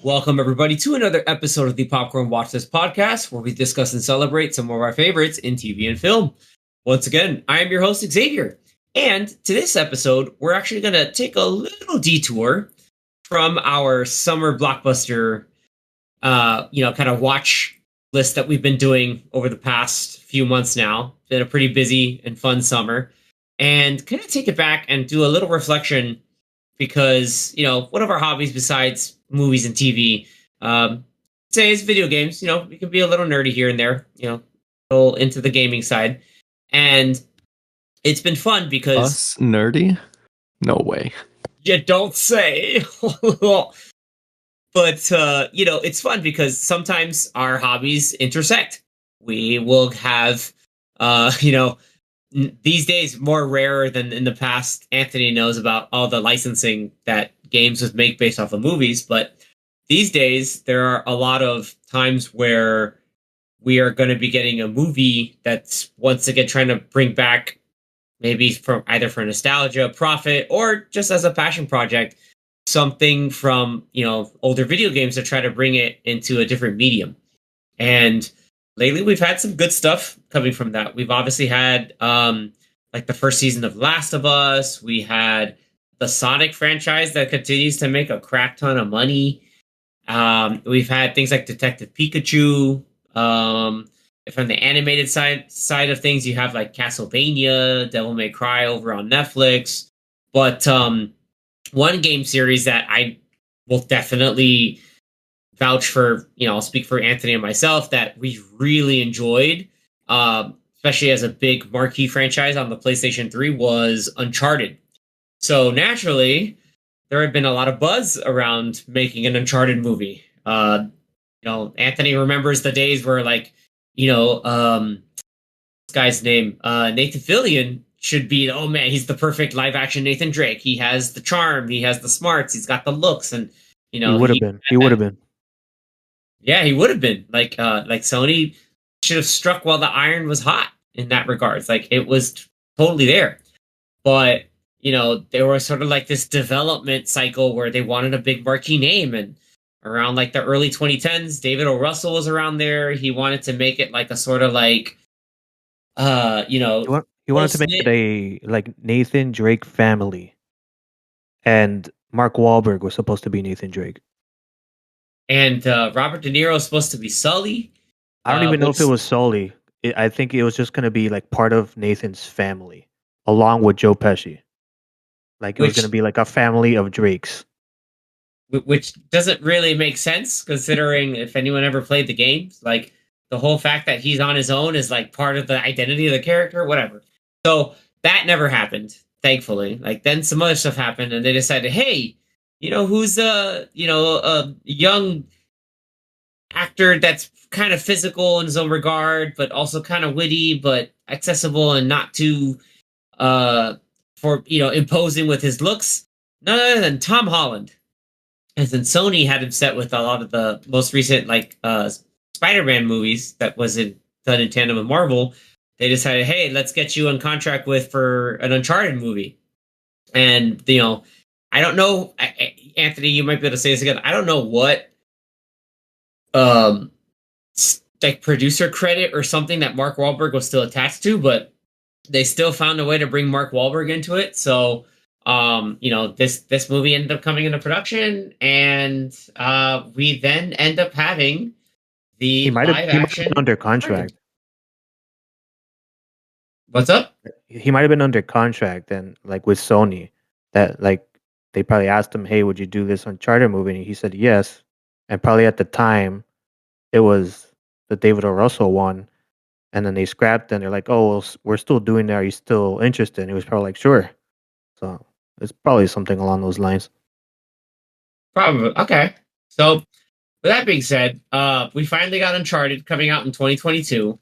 Welcome, everybody, to another episode of the Popcorn Watchlist podcast, where we discuss and celebrate some of our favorites in TV and film. Once again, I am your host, Xavier. And to this episode, we're actually going to take a little detour from our summer blockbuster, kind of watch list that we've been doing over the past few months now. It's been a pretty busy and fun summer. And kind of take it back and do a little reflection because, one of our hobbies besides movies and TV, say is video games. We can be a little nerdy here and there, a little into the gaming side. And it's been fun because... Us nerdy? No way. You don't say. But, it's fun because sometimes our hobbies intersect. We will have, these days more rarer than in the past. Anthony knows about all the licensing that games would make based off of movies, but these days there are a lot of times where we are going to be getting a movie that's once again trying to bring back, maybe from either for nostalgia, profit, or just as a passion project, something from older video games to try to bring it into a different medium. And lately, we've had some good stuff coming from that. We've obviously had the first season of Last of Us. We had the Sonic franchise that continues to make a crap ton of money. We've had things like Detective Pikachu. From the animated side of things, you have like Castlevania, Devil May Cry over on Netflix. But one game series that I will definitely vouch for, I'll speak for Anthony and myself, that we really enjoyed, especially as a big marquee franchise on the PlayStation 3, was Uncharted. So naturally, there had been a lot of buzz around making an Uncharted movie. Anthony remembers the days where, this guy's name, Nathan Fillion, should be, oh man, he's the perfect live action Nathan Drake. He has the charm, he has the smarts, he's got the looks, and he would have been. He would have been. Yeah, he would have been. Like Sony should have struck while the iron was hot in that regards. Like, it was totally there. But, there was sort of like this development cycle where they wanted a big marquee name. And around like the early 2010s, David O. Russell was around there. He wanted to make it like a sort of like, He wanted to make it a like Nathan Drake family. And Mark Wahlberg was supposed to be Nathan Drake. And Robert De Niro was supposed to be Sully. I don't even know if it was Sully. I think it was just going to be like part of Nathan's family, along with Joe Pesci. Like, it was going to be like a family of Drakes. Which doesn't really make sense, considering if anyone ever played the games, like the whole fact that he's on his own is like part of the identity of the character, whatever. So that never happened, thankfully. Like, then some other stuff happened, and they decided, hey, who's a young actor that's kind of physical in his own regard, but also kind of witty, but accessible and not too imposing with his looks. None other than Tom Holland. And then Sony had him set with a lot of the most recent Spider-Man movies that wasn't done in tandem with Marvel. They decided, hey, let's get you on contract for an Uncharted movie. And I don't know, Anthony, you might be able to say this again. I don't know what producer credit or something that Mark Wahlberg was still attached to, but they still found a way to bring Mark Wahlberg into it. So, this movie ended up coming into production, and we then end up having the he might have been under contract. What's up? He might have been under contract, and like with Sony, that like they probably asked him, "Hey, would you do this Uncharted movie?" And he said yes. And probably at the time, it was the David O. Russell one, and then they scrapped, and they're like, "Oh, well, we're still doing that. Are you still interested?" And he was probably like, "Sure." So it's probably something along those lines. Probably. Okay. So, with that being said, we finally got Uncharted coming out in 2022.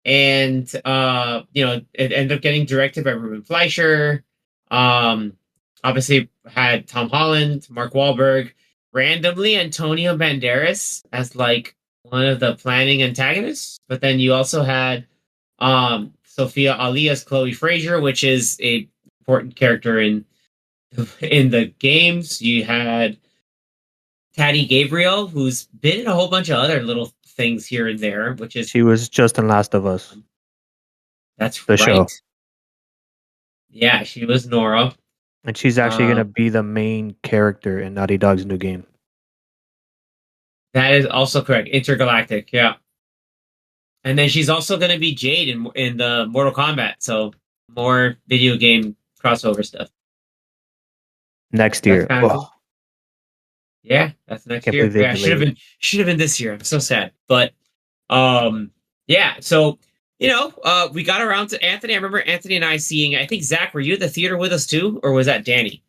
And, it ended up getting directed by Ruben Fleischer. Obviously had Tom Holland, Mark Wahlberg, randomly Antonio Banderas as like one of the planning antagonists. But then you also had Sophia Ali as Chloe Fraser, which is a important character in the games. You had Taddy Gabriel, who's been in a whole bunch of other little things here and there, which is She was just in Last of Us, that's the right. show, Yeah, she was Nora. and she's actually gonna Um, be the main character in Naughty Dog's new game. that is also correct. Intergalactic, yeah. And then she's also going to be Jade in the Mortal Kombat, so more video game crossover stuff. Next That's year. kind of Oh, cool. Yeah, that's I next can't year. believe they Yeah, delayed it. should have been this year. I'm so sad, but yeah. So we got around to Anthony. I remember Anthony and I seeing. I think Zach, were you at the theater with us too, or was that Danny?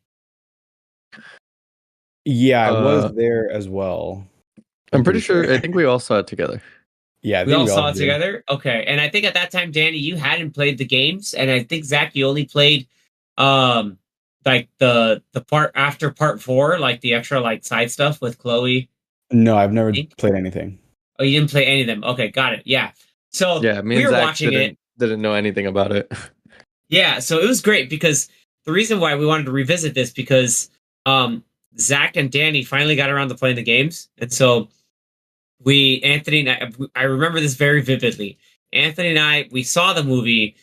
Yeah, I was Uh, there as well. I'm pretty sure. I think we all saw it together. Yeah, I We think all we all saw it did. together. Okay, and I think at that time, Danny, you hadn't played the games, and I think Zach, you only played um like the part after part 4, like the extra like side stuff with Chloe. No, I've I never think. played anything. Oh, you didn't play any of them. Okay, got it. Yeah. So Yeah, me we and were Zach watching it. didn't know anything about it. Yeah, so it was great because the reason why we wanted to revisit this because Zach and Danny finally got around to playing the games, and so Anthony and I remember this very vividly. Anthony and I, we saw the movie,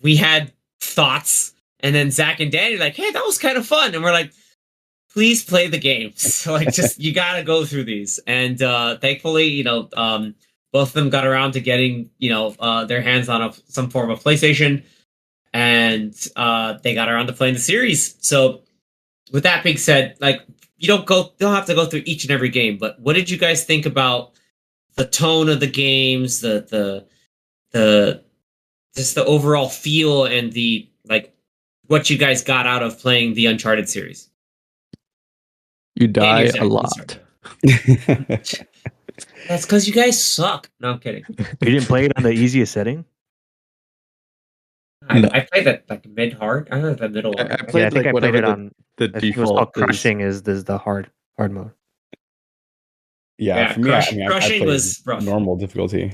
we had thoughts, and then Zach and Danny like, hey, that was kind of fun, and we're like, please play the games. Like, just you gotta go through these, and thankfully, both of them got around to getting their hands on some form of PlayStation, and they got around to playing the series. So, with that being said, like don't have to go through each and every game, but what did you guys think about the tone of the games, the just the overall feel and the like what you guys got out of playing the Uncharted series? You Danny or die Zach, a you can start. lot. That's because you guys suck. No, I'm kidding. You didn't play it on the easiest setting? I, No. I played that like mid hard. I don't know the middle I one. Yeah, played I think like I played whatever it on. the I think it was called default is. Crushing. Is the hard mode? Yeah, Yeah, for me, I mean, I crushing played was rough. normal difficulty.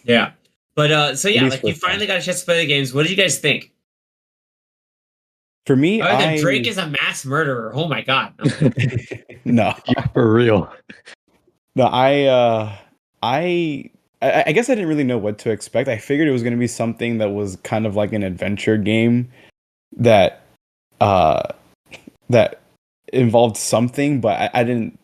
Yeah, but so At yeah, least like you first time. finally got a chance to play the games. What did you guys think? For me, Other than Drake is a mass murderer. Oh my god. No. no, For real. no, I guess I didn't really know what to expect. I figured it was going to be something that was kind of like an adventure game that uh that involved something, but I didn't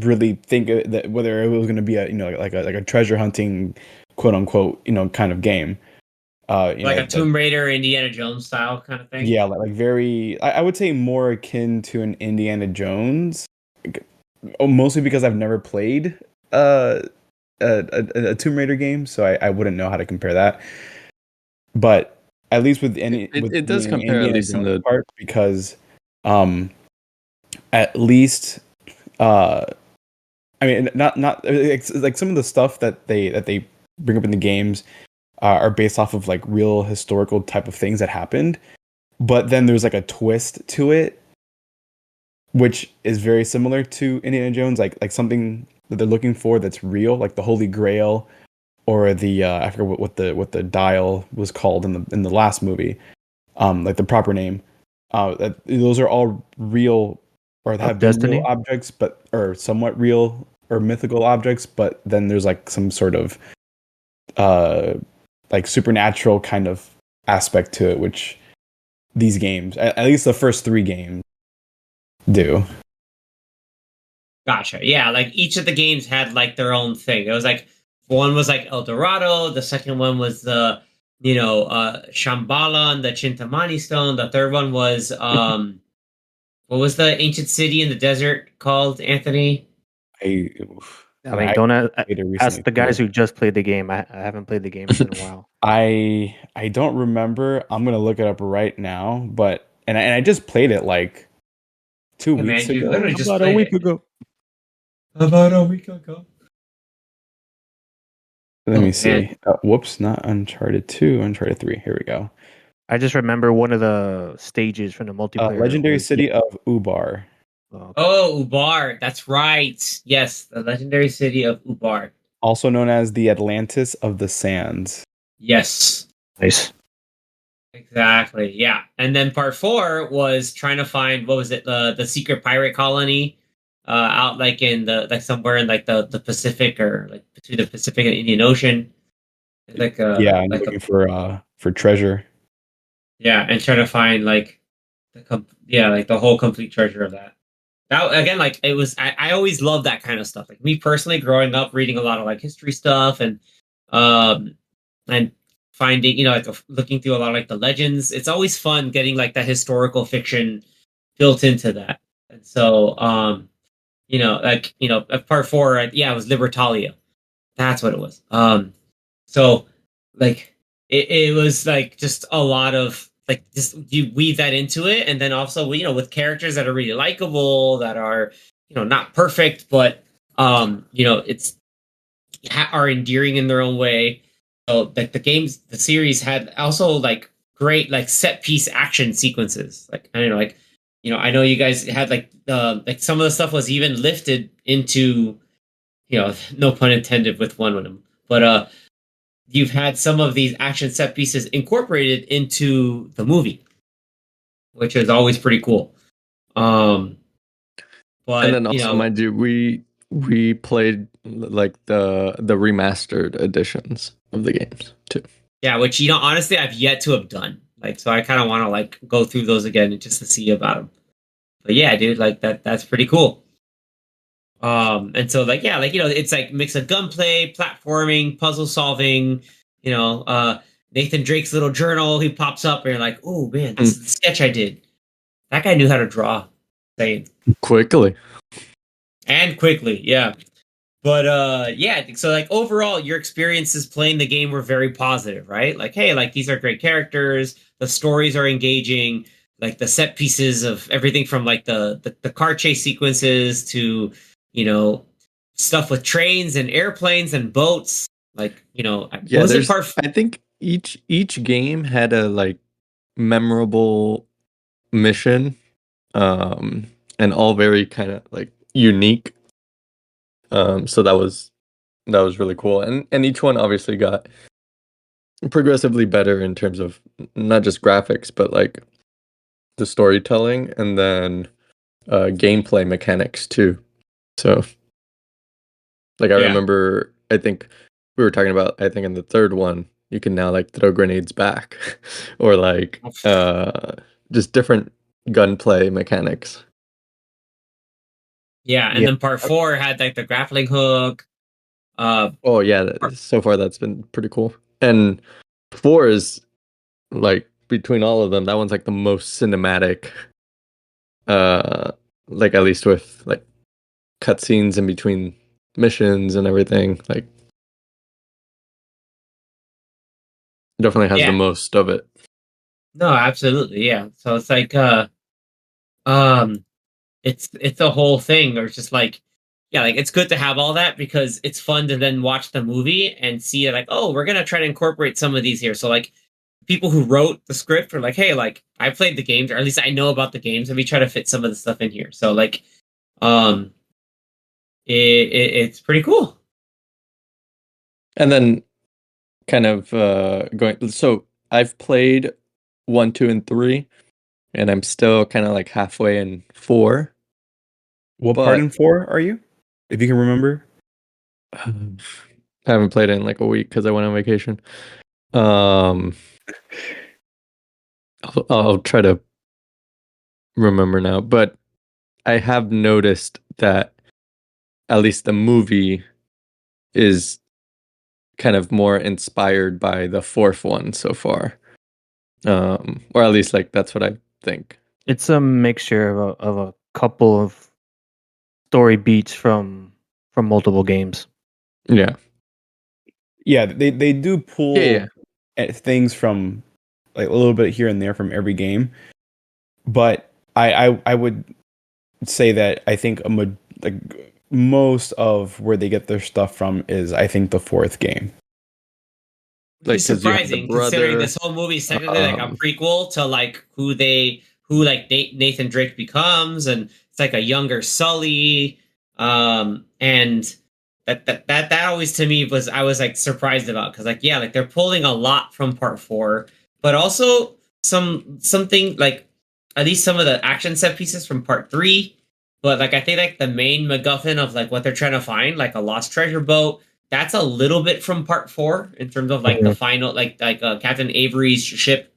really think that whether it was going to be a like a treasure hunting quote unquote kind of game. Like a Tomb Raider, Indiana Jones style kind of thing. Yeah, like very. I would say more akin to an Indiana Jones, mostly because I've never played a Tomb Raider game, so I wouldn't know how to compare that. But at least with It does the compare at Indiana least in Jones the part, because at least uh I mean not it's like some of the stuff that they bring up in the games are based off of like real historical type of things that happened, but then there's like a twist to it which is very similar to Indiana Jones, like something that they're looking for that's real, like the Holy Grail, or the I forget what the dial was called in the last movie, like the proper name. Those are all real, or have been real Destiny. objects, but or somewhat real or mythical objects. But then there's like some sort of like supernatural kind of aspect to it, which these games, at least the first 3 games, do. Gotcha. Yeah, like each of the games had like their own thing. It was like one was like El Dorado, the second one was the Shambhala and the Chintamani stone. The third one was what was the ancient city in the desert called, Anthony? I I mean, don't played it recently ask the guys too. who just played the game. I haven't played the games in a while. I don't remember. I'm gonna look it up right now, but I just played it like 2 Hey weeks man, you ago. literally just About a played week it. ago. About a week ago. Let Oh, me man. see. Whoops, not Uncharted 2, Uncharted 3. Here we go. I just remember one of the stages from the multiplayer. Legendary was- City of Ubar. Oh, okay. Oh, Ubar. That's right. Yes, the legendary city of Ubar. Also known as the Atlantis of the Sands. Yes. Nice. Exactly. Yeah. And then part four was trying to find what was it, the secret pirate colony out like in the like somewhere in like the Pacific or like between the Pacific and Indian Ocean. Yeah, and Like a looking for treasure. yeah, and trying to find like yeah, like the whole complete treasure of that. That again, like it was I always loved that kind of stuff. Like me personally growing up reading a lot of like history stuff um and finding, like looking through a lot of like the legends. It's always fun getting like that historical fiction built into that. And so, part four, yeah, it was Libertalia. That's what it was. So like it was like just a lot of like just you weave that into it, and then also with characters that are really likable, that are not perfect, but it's are endearing in their own way. So like the series had also like great like set piece action sequences. Like I don't know, like I know you guys had like some of the stuff was even lifted into no pun intended with one of them, but you've had some of these action set pieces incorporated into the movie, which is always pretty cool. Um, And but then also, mind you, we played like the remastered editions of the games too. yeah, which honestly, I've yet to have done. Like, so I kind of want to like go through those again just to see about them. But yeah, dude, like that's pretty cool. And so like yeah, like it's like mix of gunplay, platforming, puzzle solving. Nathan Drake's little journal. He pops up, and you're like, oh man, this is the sketch I did. That guy knew how to draw. Saying Quickly. and quickly, yeah. But yeah, so like overall, your experiences playing the game were very positive, right? Like, hey, like these are great characters, the stories are engaging, like the set pieces of everything from like the car chase sequences to, you know, stuff with trains and airplanes and boats. Like, what Yeah, was it part I think each game had a like memorable mission, and all very kind of like unique. So that was really cool, and each one obviously got progressively better in terms of not just graphics, but like the storytelling and then gameplay mechanics too. So, like I Yeah. remember, I think we were talking about. I think in the third one, you can now like throw grenades back, or like just different gunplay mechanics. Yeah, and Yeah, then part four had like the grappling hook. Uh Oh yeah, so far that's been pretty cool. And four is like between all of them, that one's like the most cinematic. Uh, like at least with like cutscenes in between missions and everything. Like definitely has the yeah. most of it. No, absolutely. Yeah. So it's like um it's a whole thing or it's just like yeah, like it's good to have all that because it's fun to then watch the movie and see like, oh, we're gonna try to incorporate some of these here. So like people who wrote the script are like, hey, like I played the games, or at least I know about the games, and we try to fit some of the stuff in here. So like um it's pretty cool. And then kind of going so I've played 1, 2, and 3, and I'm still kind of like halfway in 4. What part But in 4 are you? If you can remember. I haven't played it in like a week because I went on vacation. Um, I'll try to remember now, but I have noticed that at least the movie is kind of more inspired by the fourth one so far. Or at least like that's what I think. it's a mixture of a couple of story beats from multiple games. Yeah. Yeah, they do pull Yeah. at things from like a little bit here and there from every game, but I would say that I think like most of where they get their stuff from is I think the fourth game. Which Like is because you have the surprising considering brother. this whole movie is technically like a Um, prequel to like who like Nathan Drake becomes, and it's like a younger Sully. And that always to me was I was like surprised about because like yeah, like they're pulling a lot from part four, but also something like at least some of the action set pieces from part 3, but like I think like the main MacGuffin of like what they're trying to find, like a lost treasure boat, that's a little bit from part 4 in terms of like the final Captain Avery's ship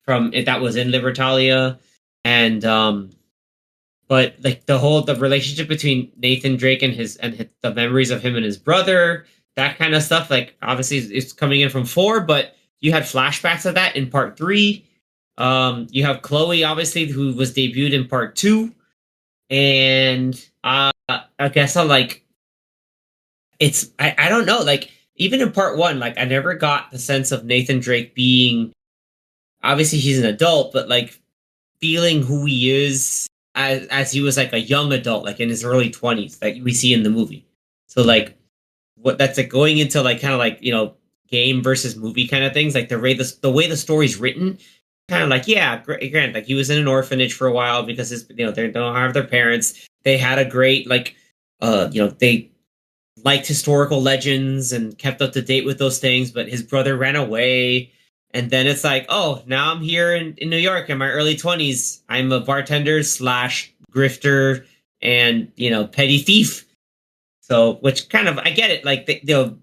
from it that was in Libertalia, and but like the relationship between Nathan Drake and the memories of him and his brother, that kind of stuff, like obviously it's coming in from 4, but you had flashbacks of that in part 3. You have Chloe, obviously, who was debuted in part 2, and I guess I like it's I don't know, like even in part 1, like I never got the sense of Nathan Drake being, obviously he's an adult, but like feeling who he is as he was like a young adult, like in his early 20s, like we see in the movie. So like what that's like going into like kind of like, you know, game versus movie kind of things, like the way the story's written, kind of like, yeah, Grant, like he was in an orphanage for a while because his, you know, they don't have their parents. They had a great like you know, they liked historical legends and kept up to date with those things, but his brother ran away. And then it's like, oh, now I'm here in New York in my early 20s. I'm a bartender slash grifter and, you know, petty thief. So, which kind of, I get it. Like the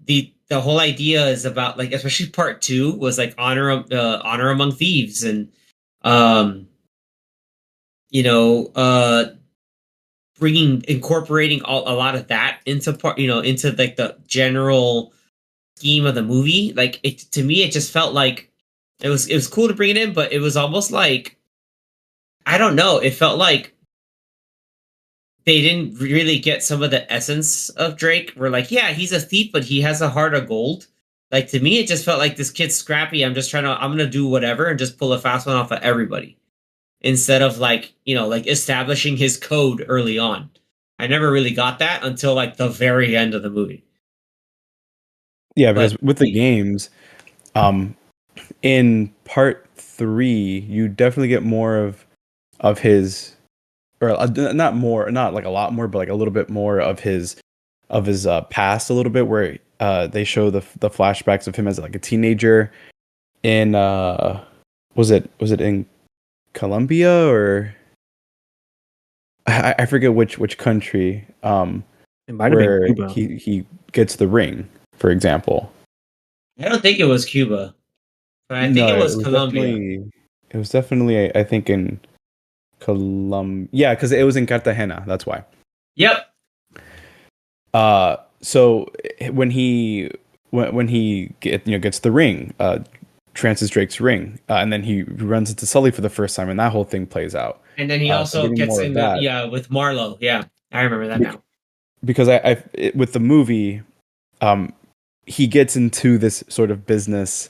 whole idea is about like, especially part 2 was like honor among thieves, and you know, incorporating a lot of that into part, you know, into like the general scheme of the movie. Like it, to me, it just felt like it was cool to bring it in, but it was almost like, I don't know, it felt like they didn't really get some of the essence of Drake. We're like, yeah, he's a thief, but he has a heart of gold. Like to me, it just felt like this kid's scrappy. I'm gonna do whatever and just pull a fast one off of everybody, instead of like, you know, like establishing his code early on. I never really got that until like the very end of the movie. Yeah, because with the games, in part 3, you definitely get more of his, or not like a lot more, but like a little bit more of his past a little bit, where they show the flashbacks of him as like a teenager in was it in Colombia, or I forget which country, It might have been where Cuba. he gets the ring, for example. I don't think it was Cuba, but I think it was Colombia. It was definitely, I think, in Colombia. Yeah, because it was in Cartagena. That's why. Yep. So when he gets the ring, Francis Drake's ring, and then he runs into Sully for the first time, and that whole thing plays out. And then he also getting gets more of in that. with Marlowe. Yeah, I remember that now. Because with the movie, he gets into this sort of business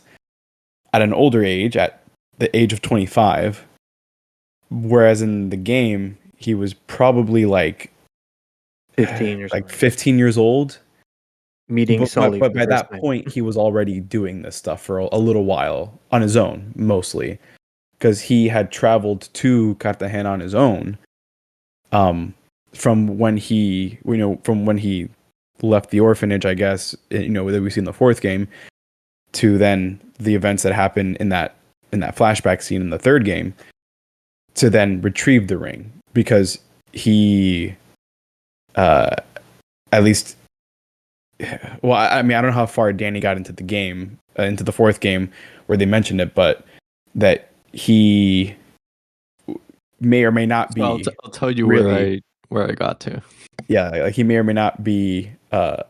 at an older age, at the age of 25, whereas in the game he was probably like 15 or something. 15 years old, Meeting Sully. But by that point, he was already doing this stuff for a little while on his own, mostly because he had traveled to Cartagena on his own. From when he left the orphanage, I guess, you know, that we see in the 4th game, to then the events that happen in that flashback scene in the 3rd game, to then retrieve the ring, because he, at least, well, I mean, I don't know how far Danny got into the game, into the 4th game where they mentioned it, but that he may or may not be. I'll tell you really, where I got to. Yeah, like he may or may not be, or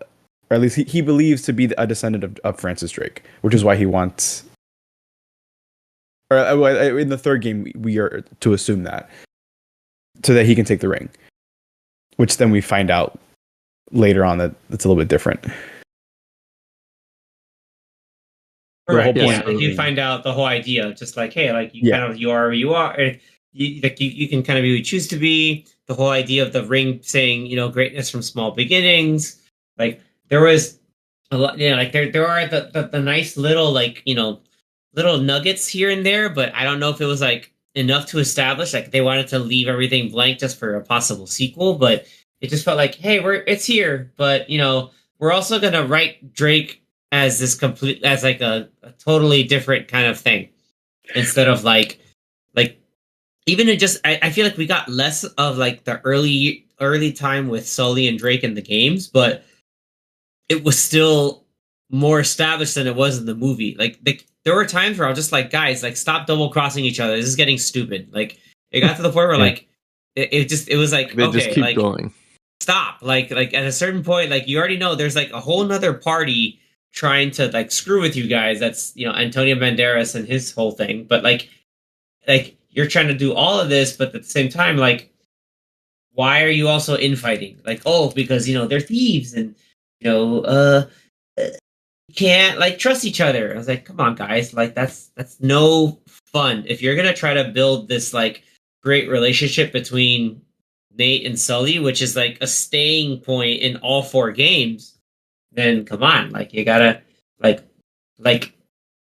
at least he believes to be a descendant of Francis Drake, which is why he wants. Or in the 3rd game, we are to assume that, so that he can take the ring, which then we find out later on that it's a little bit different. Right. Yeah. Like you find out the whole idea, just like, hey, like you kind of, you are who you are. You can kind of be who you choose to be. The whole idea of the ring saying, you know, greatness from small beginnings. Like there was a lot, you know, like there are the nice little, like, you know, little nuggets here and there, but I don't know if it was like enough to establish, like they wanted to leave everything blank just for a possible sequel, but it just felt like, hey, it's here, but you know, we're also gonna write Drake as this complete, as like a totally different kind of thing. instead of like even it just I feel like we got less of like the early time with Sully and Drake in the games, but it was still more established than it was in the movie. Like there were times where I was just like, guys, like stop double crossing each other. This is getting stupid. Like it got to the point where Yeah. like it was like, They okay, just keep like going. stop. Like at a certain point, like you already know there's like a whole nother party trying to like screw with you guys. That's Antonio Banderas and his whole thing. But like you're trying to do all of this, but at the same time, like why are you also infighting? Like, oh, because they're thieves and you know, can't like trust each other. I was like, come on, guys, like that's no fun. If you're gonna try to build this like great relationship between Nate and Sully, which is like a staying point in all four games, then come on, like you gotta like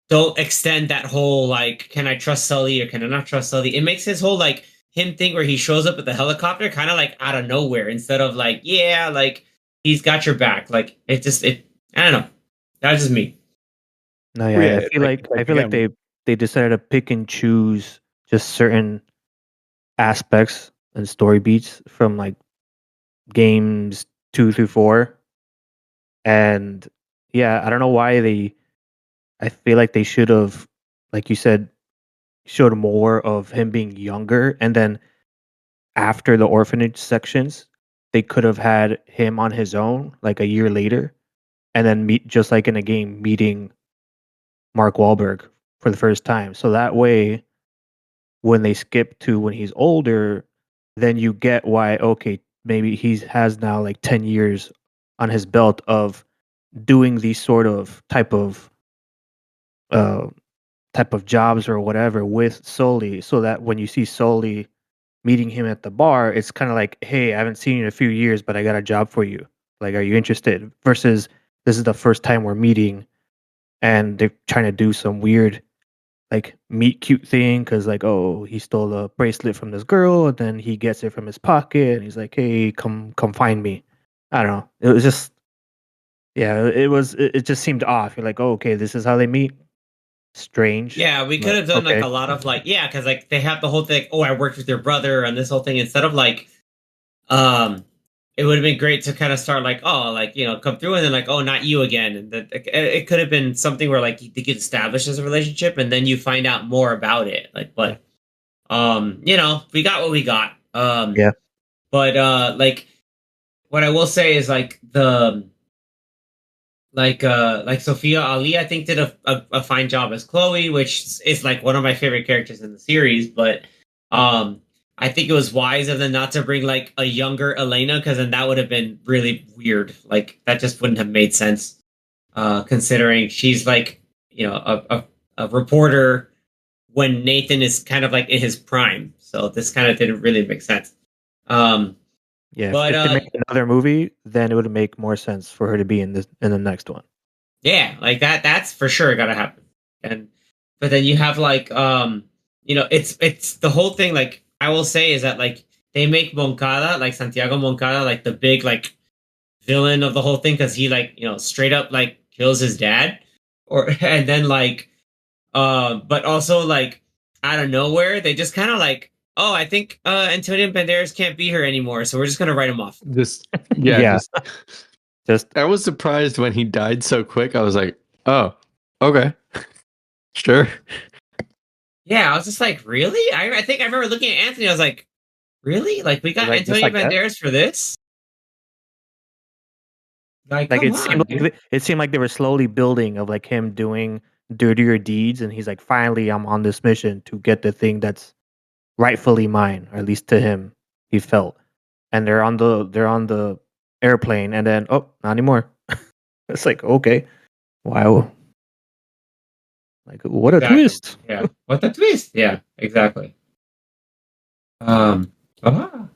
don't extend that whole like can I trust Sully or can I not trust Sully? It makes his whole like him thing where he shows up at the helicopter kind of like out of nowhere instead of like yeah like he's got your back. Like it I don't know. That's just me. No, Well, yeah, yeah, I feel like they decided to pick and choose just certain aspects and story beats from like games 2 through 4, and yeah, I don't know why they. I feel like they should have, like you said, showed more of him being younger, and then after the orphanage sections, they could have had him on his own like a year later, and then meet just like in a game meeting Mark Wahlberg for the first time. So that way, when they skip to when he's older, then you get why okay, maybe he has now like 10 years on his belt of doing these sort of uh type of jobs or whatever with Sully, so that when you see Sully meeting him at the bar, it's kind of like, hey, I haven't seen you in a few years, but I got a job for you. Like, are you interested? Versus this is the first time we're meeting and they're trying to do some weird like meet cute thing because like, oh, he stole a bracelet from this girl and then he gets it from his pocket and he's like, hey, come find me. I don't know. It was just yeah, it just seemed off. You're like, oh, okay, this is how they meet. Strange. Yeah, we could But have done like okay. a lot of like yeah, because like they have the whole thing. Oh, I worked with your brother and this whole thing instead of like it would have been great to kind of start like oh like come through and then like oh not you again and that it could have been something where like they get established as a relationship and then you find out more about it like but we got what we got Yeah. but like what I will say is like like Sophia Ali I think did a fine job as Chloe, which is like one of my favorite characters in the series, but I think it was wise of them not to bring like a younger Elena because then that would have been really weird. Like that just wouldn't have made sense, considering she's like a reporter when Nathan is kind of like in his prime. So this kind of didn't really make sense. Um, Yeah, but if they make another movie, then it would make more sense for her to be in the next one. yeah, like that's for sure gotta happen. And but then you have like it's the whole thing like I will say is that like they make Moncada, like Santiago Moncada, like the big like villain of the whole thing because he like, straight up like kills his dad. Or and then like but also like out of nowhere, they just kinda like, oh, I think Antonio Banderas can't be here anymore, so we're just gonna write him off. Just Yeah. just Just I was surprised when he died so quick. I was like, oh, okay. Sure. Yeah, I was just like, really? I think I remember looking at Anthony, I was like, really? Like we got like, just Antonio like that? Banderas for this? Like, Like come it seemed on, like dude. it seemed like they were slowly building of like him doing dirtier deeds, and he's like, finally, I'm on this mission to get the thing that's rightfully mine, or at least to him, he felt. And they're on the airplane, and then oh, not anymore. It's like okay, wow, like what a Exactly. twist. Yeah. What the twist? Yeah, exactly. Um ah.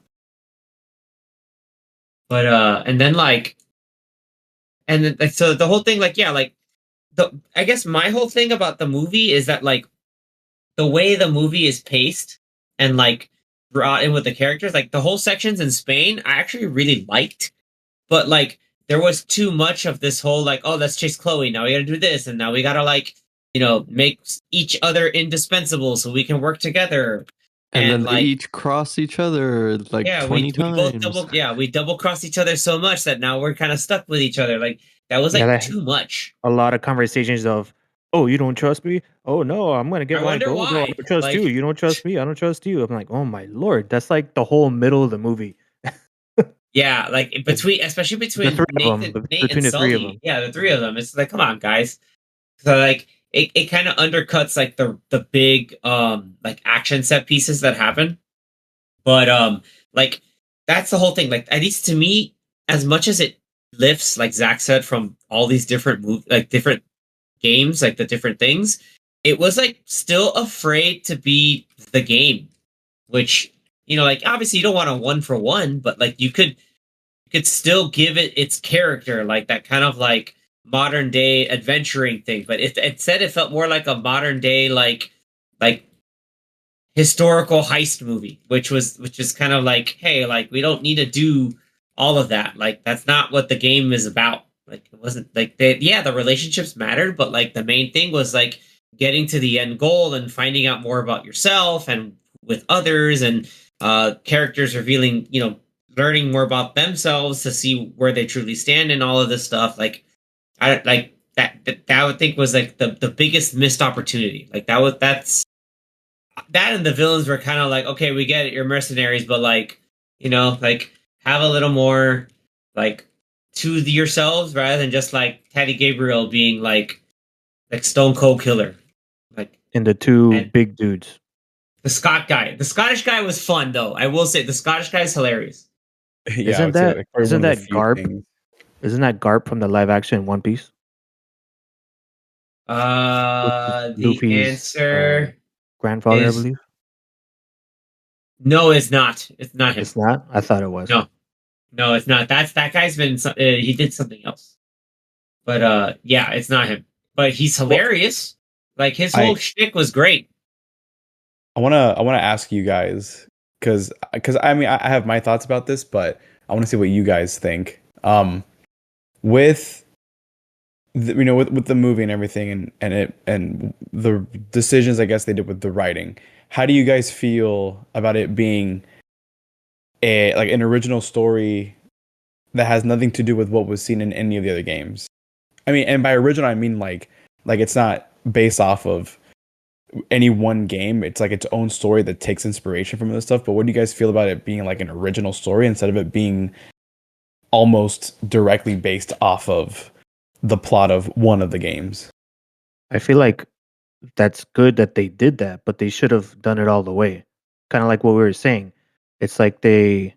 But and then like and then like so the whole thing like yeah, like the I guess my whole thing about the movie is that like the way the movie is paced and like brought in with the characters, like the whole sections in Spain, I actually really liked. But like there was too much of this whole like, oh, let's chase Chloe. Now we gotta do this, and now we gotta like, make each other indispensable so we can work together. And then they like, each cross each other like yeah, 20 we both times. we double cross each other so much that now we're kind of stuck with each other. Like that was like too much. A lot of conversations of, oh, you don't trust me? Oh no, I'm gonna get I my wonder gold. No, I why. don't trust you. You don't trust me. I don't trust you. I'm like, oh my lord, that's like the whole middle of the movie. Yeah, like especially The between three of them, Nate between and the three of Sully. them. Yeah, the three of them. It's like, come on, guys. So like it kind of undercuts like the big like action set pieces that happen. But like that's the whole thing. Like at least to me, as much as it lifts, like Zach said, from all these different games, like the different things, it was like still afraid to be the game, which like obviously you don't want a one for one, but like you could still give it its character, like that kind of like modern day adventuring thing. But it said it felt more like a modern day like historical heist movie, which is kind of like, hey, like we don't need to do all of that. Like that's not what the game is about. Like it wasn't like the relationships mattered, but like the main thing was like getting to the end goal and finding out more about yourself and with others and characters revealing, learning more about themselves to see where they truly stand and all of this stuff. Like I like that I would think was like the biggest missed opportunity. Like that's that, and the villains were kind of like, okay, we get it, you're mercenaries, but like, like have a little more like to yourselves rather than just like Teddy Gabriel being like Stone Cold Killer. Like And the two and big dudes. the Scottish guy was fun though. I will say the Scottish guy is hilarious. Yeah, I would say like probably Isn't one of the that few Garp? things. Isn't that Garp from the live action One Piece? The Luffy's answer grandfather, I is believe. no. It's not. It's not him. It's not. I thought it was. No, it's not. That guy's been. He did something else. But yeah, it's not him. But he's hilarious. Like his whole shtick was great. I wanna ask you guys because I mean I have my thoughts about this, but I want to see what you guys think. With with the movie and everything and the decisions I guess they did with the writing, how do you guys feel about it being an original story that has nothing to do with what was seen in any of the other games? I mean, and by original I mean like it's not based off of any one game. It's like its own story that takes inspiration from other stuff. But what do you guys feel about it being like an original story instead of it being almost directly based off of the plot of one of the games? I feel like that's good that they did that, but they should have done it all the way. Kind of like what we were saying. It's like they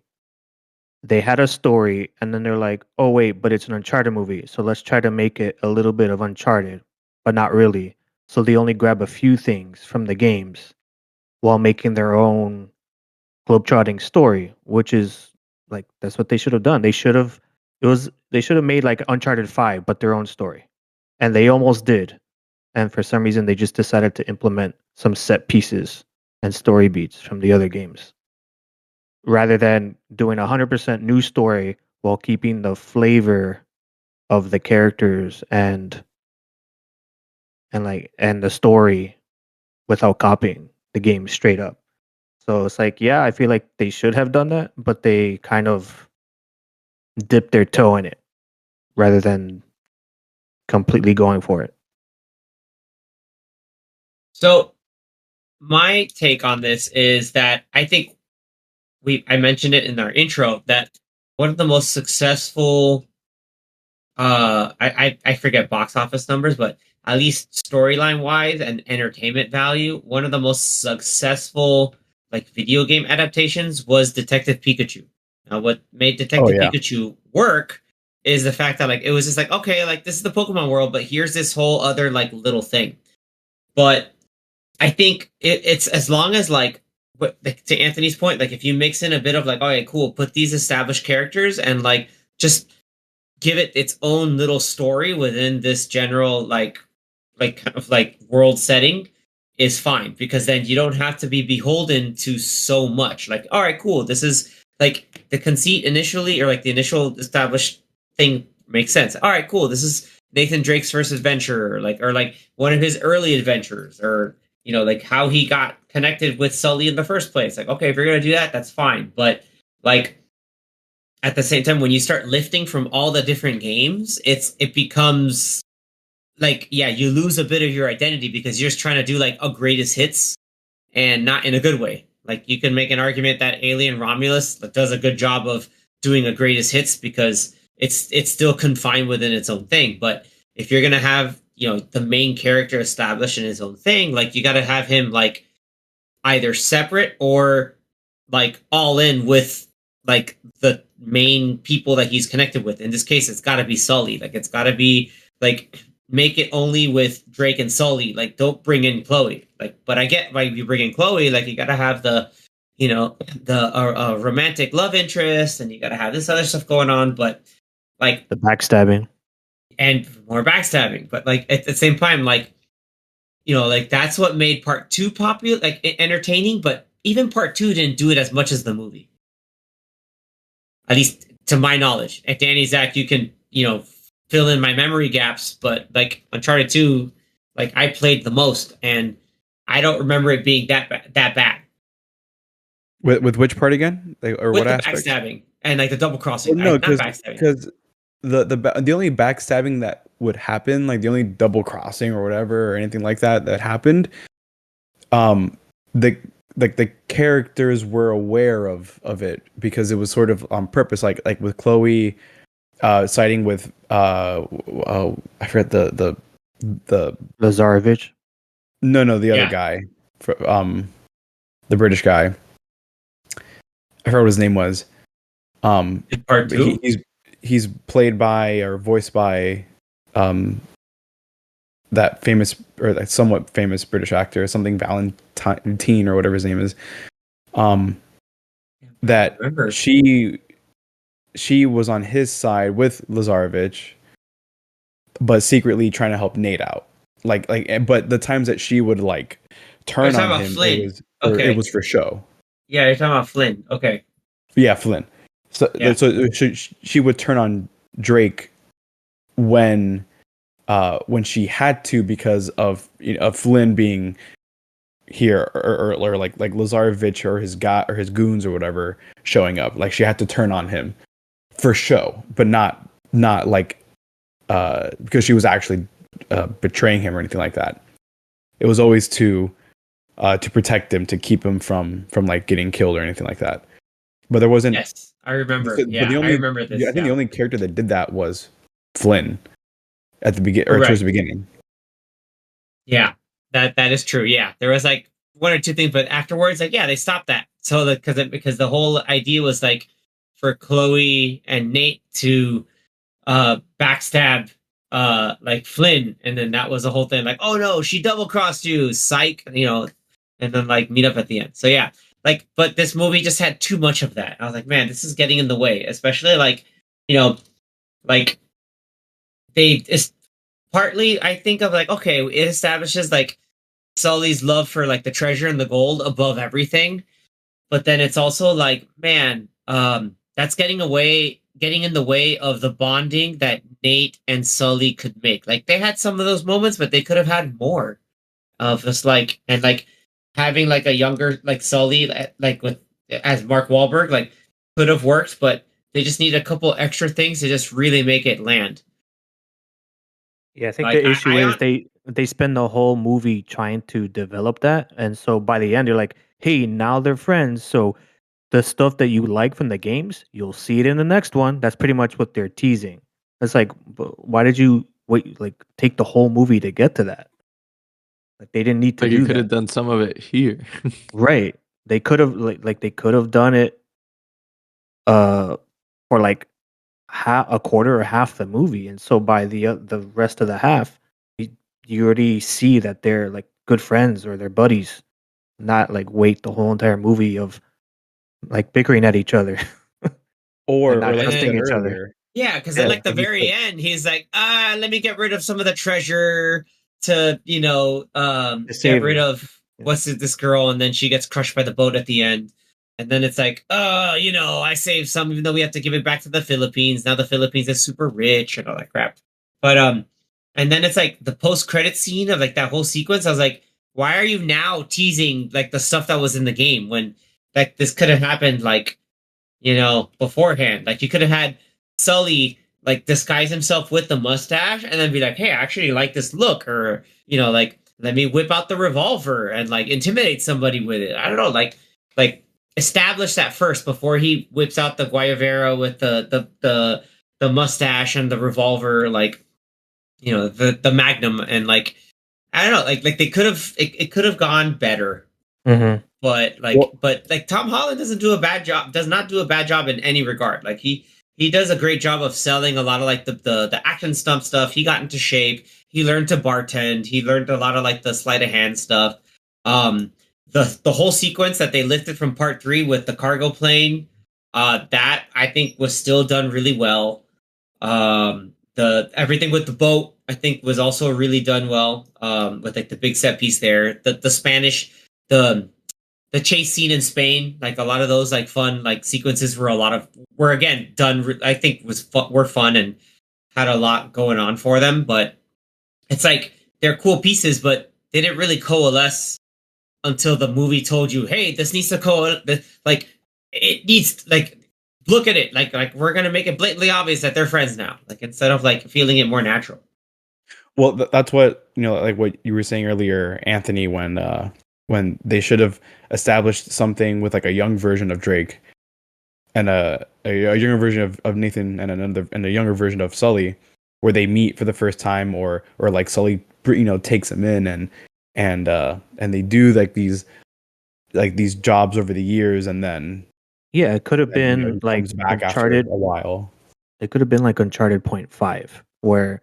had a story and then they're like, "Oh wait, but it's an Uncharted movie, so let's try to make it a little bit of Uncharted, but not really." So they only grab a few things from the games while making their own globetrotting story, which is like that's what they should have done. They should have made like Uncharted 5 but their own story. And they almost did. And for some reason they just decided to implement some set pieces and story beats from the other games rather than doing a 100% new story while keeping the flavor of the characters and the story without copying the game straight up. So it's like, yeah, I feel like they should have done that, but they kind of dipped their toe in it rather than completely going for it. So my take on this is that I think I mentioned it in our intro that one of the most successful I forget box office numbers, but at least storyline wise and entertainment value, one of the most successful like video game adaptations was Detective Pikachu. Now, what made Detective yeah. Pikachu work is the fact that like it was just like, okay, like this is the Pokemon world, but here's this whole other like little thing. But I think it's as long as like to Anthony's point, like if you mix in a bit of like, okay, cool, put these established characters and like just give it its own little story within this general like kind of like world setting is fine, because then you don't have to be beholden to so much. Like, all right, cool, this is like the conceit initially, or like the initial established thing makes sense. All right, cool, this is Nathan Drake's first adventure, or like one of his early adventures, or like how he got connected with Sully in the first place. Like, okay, if you're gonna do that, that's fine. But like at the same time, when you start lifting from all the different games, it becomes like, yeah, you lose a bit of your identity because you're just trying to do like a greatest hits, and not in a good way. Like, you can make an argument that Alien Romulus does a good job of doing a greatest hits because it's still confined within its own thing. But if you're gonna have the main character established in his own thing, like, you got to have him like either separate or like all in with like the main people that he's connected with. In this case, it's got to be Sully. Like, it's got to be like, make it only with Drake and Sully. Like, don't bring in Chloe. Like, but I get why you bring in Chloe. Like, you got to have the romantic love interest, and you got to have this other stuff going on. But like, The backstabbing. and more backstabbing. But like at the same time, like, like, that's what made part two popular, like entertaining. But even part two didn't do it as much as the movie, at least to my knowledge. At Danny, Zach, you can fill in my memory gaps, but like Uncharted 2, like, I played the most, and I don't remember it being that bad. With which part again? Like, or With what the aspect? backstabbing and like the double crossing. Well, no, Not backstabbing. because the only backstabbing that would happen, like the only double crossing or whatever or anything like that happened, the the characters were aware of it because it was sort of on purpose. Like with Chloe, siding with I forget the Lazarevich. no the other Yeah. guy, the British guy. I forgot what his name was. In part two, He's played by or voiced by that famous or that somewhat famous British actor, something Valentine or whatever his name is. That remember. she was on his side with Lazarevich, but secretly trying to help Nate out. But the times that she would like turn talking on about him, Flynn. it was for show. Yeah, you're talking about Flynn. Okay. Yeah, Flynn. So, Yeah. so she would turn on Drake when she had to because of of Flynn being here or like Lazarevich or his guy or his goons or whatever showing up. Like, she had to turn on him for show, but not like because she was actually betraying him or anything like that. It was always to protect him, to keep him from like getting killed or anything like that. But there wasn't. Yes, I remember. But Yeah, I remember this. I think the only character that did that was Flynn at the beginning or Correct. towards the beginning. Yeah, that is true. Yeah, there was like one or two things, but afterwards, like, yeah, they stopped that. So because the whole idea was like for Chloe and Nate to backstab like Flynn, and then that was the whole thing. Like, oh no, she double crossed you, psych, and then like meet up at the end. So yeah, like, but this movie just had too much of that. I was like, man, this is getting in the way, especially like like it's partly, I think of like, okay, it establishes like Sully's love for like the treasure and the gold above everything, but then it's also like, man, that's getting in the way of the bonding that Nate and Sully could make. Like, they had some of those moments, but they could have had more of just like, and like having like a younger like Sully like with as Mark Wahlberg, like, could have worked, but they just need a couple extra things to just really make it land. Yeah, I think Like, the issue is they spend the whole movie trying to develop that, and so by the end, you're like, hey, now they're friends. So the stuff that you like from the games, you'll see it in the next one. That's pretty much what they're teasing. It's like, why did you wait? Like, take the whole movie to get to that? Like, they didn't need to Like, do you could have that. done some of it here. Right? They could have they could have done it uh for like a quarter or half the movie, and so by the rest of the half, you already see that they're like good friends or they're buddies, not like wait the whole entire movie of like bickering at each other Or and not like I trusting said each other. earlier, yeah, because Yeah, at like the like you very said, end, he's like, let me get rid of some of the treasure to, to get save rid her. of Yeah. this girl, and then she gets crushed by the boat at the end. And then it's like, I saved some, even though we have to give it back to the Philippines. Now the Philippines is super rich and all that crap. But And then it's like the post-credit scene of like that whole sequence. I was like, why are you now teasing like the stuff that was in the game when like this could have happened like, beforehand? Like you could have had Sully like disguise himself with the mustache and then be like, hey, I actually like this look, or like let me whip out the revolver and like intimidate somebody with it. I don't know, like establish that first before he whips out the Guayavera with the mustache and the revolver, like the Magnum, and like I don't know, like they could have it could have gone better. Mm-hmm. But like Tom Holland does not do a bad job in any regard. Like he does a great job of selling a lot of like the action stump stuff. He got into shape. He learned to bartend. He learned a lot of like the sleight of hand stuff. The whole sequence that they lifted from part 3 with the cargo plane, that I think was still done really well. The everything with the boat I think was also really done well. With like the big set piece there. The Spanish the chase scene in Spain, like a lot of those like fun like sequences were again done. I think were fun and had a lot going on for them. But it's like they're cool pieces, but they didn't really coalesce until the movie told you, hey, this needs to like it needs like look at it like we're gonna make it blatantly obvious that they're friends now, like instead of like feeling it more natural. Well, that's what like what you were saying earlier, Anthony, when they should have established something with like a young version of Drake and a younger version of Nathan and a younger version of Sully, where they meet for the first time, or like Sully takes him in and they do like these jobs over the years, and then Yeah, it could have been he like comes back Uncharted. after a while. It could have been like Uncharted Point 5, where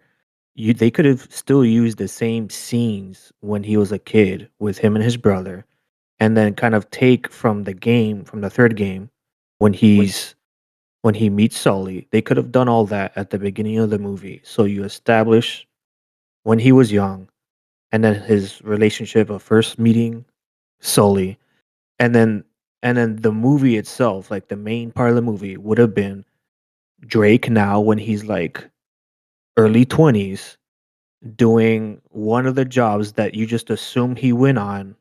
they could have still used the same scenes when he was a kid with him and his brother, and then kind of take from the third game, when he meets Sully. They could have done all that at the beginning of the movie. So you establish when he was young, and then his relationship of first meeting Sully, and then the movie itself, like the main part of the movie, would have been Drake now when he's like early 20s, doing one of the jobs that you just assume he went on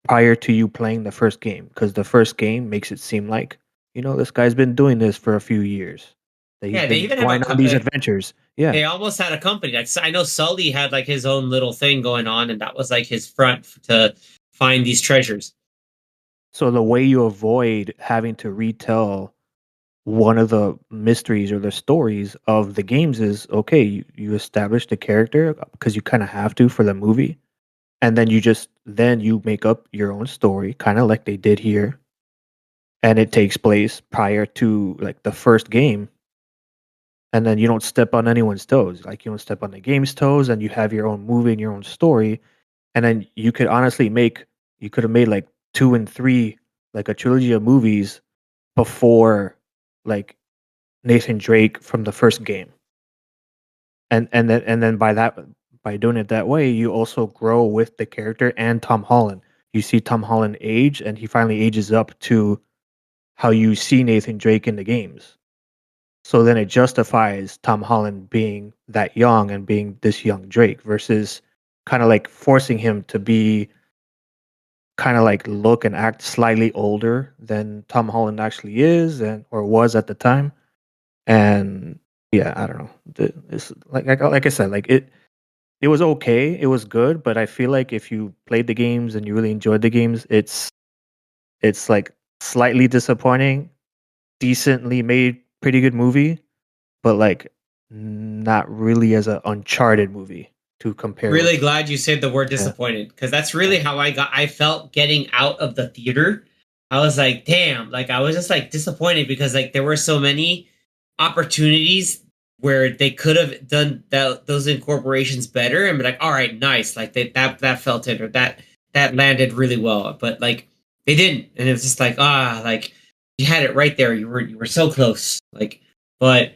prior to you playing the first game, because the first game makes it seem like this guy's been doing this for a few years, that he's Yeah, they been even have going on these adventures. Yeah, they almost had a company. Like I know Sully had like his own little thing going on, and that was like his front to find these treasures. so the way you avoid having to retell one of the mysteries or the stories of the games is, okay, you establish the character because you kind of have to for the movie, and then you make up your own story, kind of like they did here, and it takes place prior to like the first game, and then you don't step on anyone's toes, like you don't step on the game's toes, and you have your own movie and your own story. And then you could honestly you could have made like 2 and 3, like a trilogy of movies before like Nathan Drake from the first game. And then by doing it that way, you also grow with the character and Tom Holland. You see Tom Holland age, and he finally ages up to how you see Nathan Drake in the games. So then it justifies Tom Holland being that young and being this young Drake, versus kind of like forcing him to be kind of like look and act slightly older than Tom Holland actually is and or was at the time. And yeah, I don't know. It's like I said, like it was okay, it was good, but I feel like if you played the games and you really enjoyed the games, it's like slightly disappointing. Decently made, pretty good movie, but like not really as a Uncharted movie to compare Really with. glad you said the word Yeah. disappointed, because that's really how I felt getting out of the theater. I was like, damn, like I was just like disappointed because like there were so many opportunities where they could have done those incorporations better and be like, all right, nice, like that felt it, or that landed really well, but like they didn't, and it was just like like you had it right there, you were so close, like, but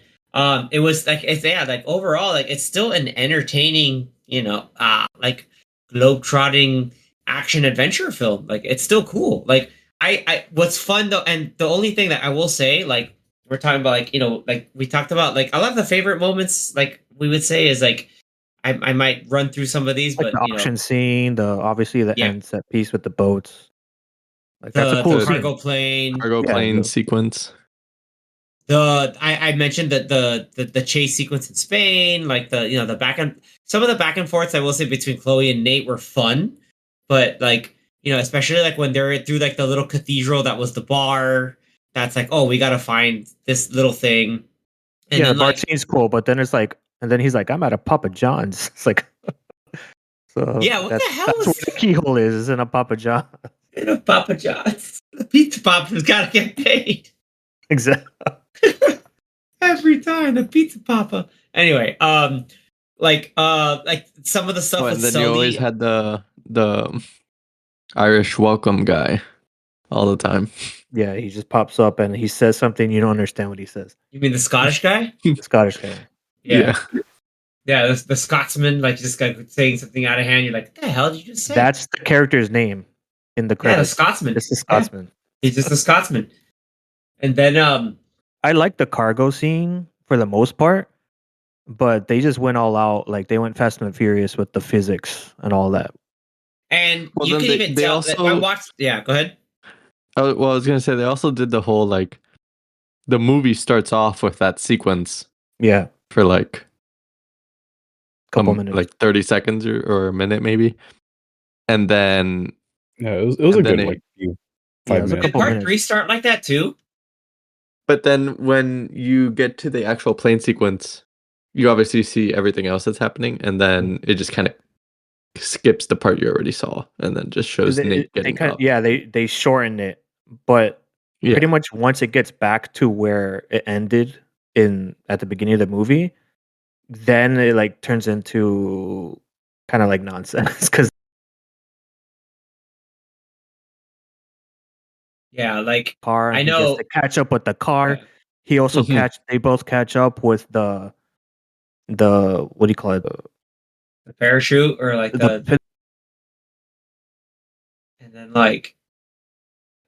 it was like like overall like it's still an entertaining like globe-trotting action adventure film. Like it's still cool. Like I what's fun though, and the only thing that I will say, like we're talking about like like we talked about, like I love the favorite moments, like we would say is like I might run through some of these, Like but the auction scene, obviously the Yeah. end set piece with the boats. Like that's a cool the scene. cargo plane. Cargo Yeah, plane the- sequence. I mentioned that the chase sequence in Spain, like the back and some of the back and forths I will say between Chloe and Nate were fun, but like especially like when they're through like the little cathedral that was the bar. That's like, oh, we gotta find this little thing, and yeah, the then bar like scene's cool, but then it's like, and then he's like, I'm at a Papa John's. It's like, so yeah, what the hell that's where is the keyhole is in a Papa John. in a Papa John's? The pizza Papa's gotta get paid. Exactly. Every time the pizza papa. Anyway, like some of the stuff Oh, with and then Sully. you always had the Irish welcome guy all the time. Yeah, he just pops up and he says something you don't understand what he says. You mean the Scottish guy? The Scottish guy. Yeah, yeah. The Scotsman, like just like saying something out of hand. You're like, what the hell did you just say? That's the character's name in the yeah, the credits. Scotsman. It's the Yeah, Scotsman. he's just a Scotsman. And then I like the cargo scene for the most part, but they just went all out. Like they went Fast and Furious with the physics and all that. and Well, you then can they- even they tell that I also- watched. Yeah, go ahead. Oh, well, I was gonna say they also did the whole like the movie starts off with that sequence Yeah, for like couple minutes. like 30 seconds or a minute maybe, and then No, it was a And then good it- like few Yeah, it 5 was a minutes. Did couple part minutes. 3 start like that too? but then when you get to the actual plane sequence, you obviously see everything else that's happening, and then it just kind of skips the part you already saw, and then just shows Nate getting up. they shortened it, but Yeah. pretty much once it gets back to where it ended at the beginning of the movie, then it like turns into kind of like nonsense because Yeah, like car and I he gets know. to catch up with the car. Yeah. He also Mhm. they both catch up with the what do you call it? The parachute or like The and then like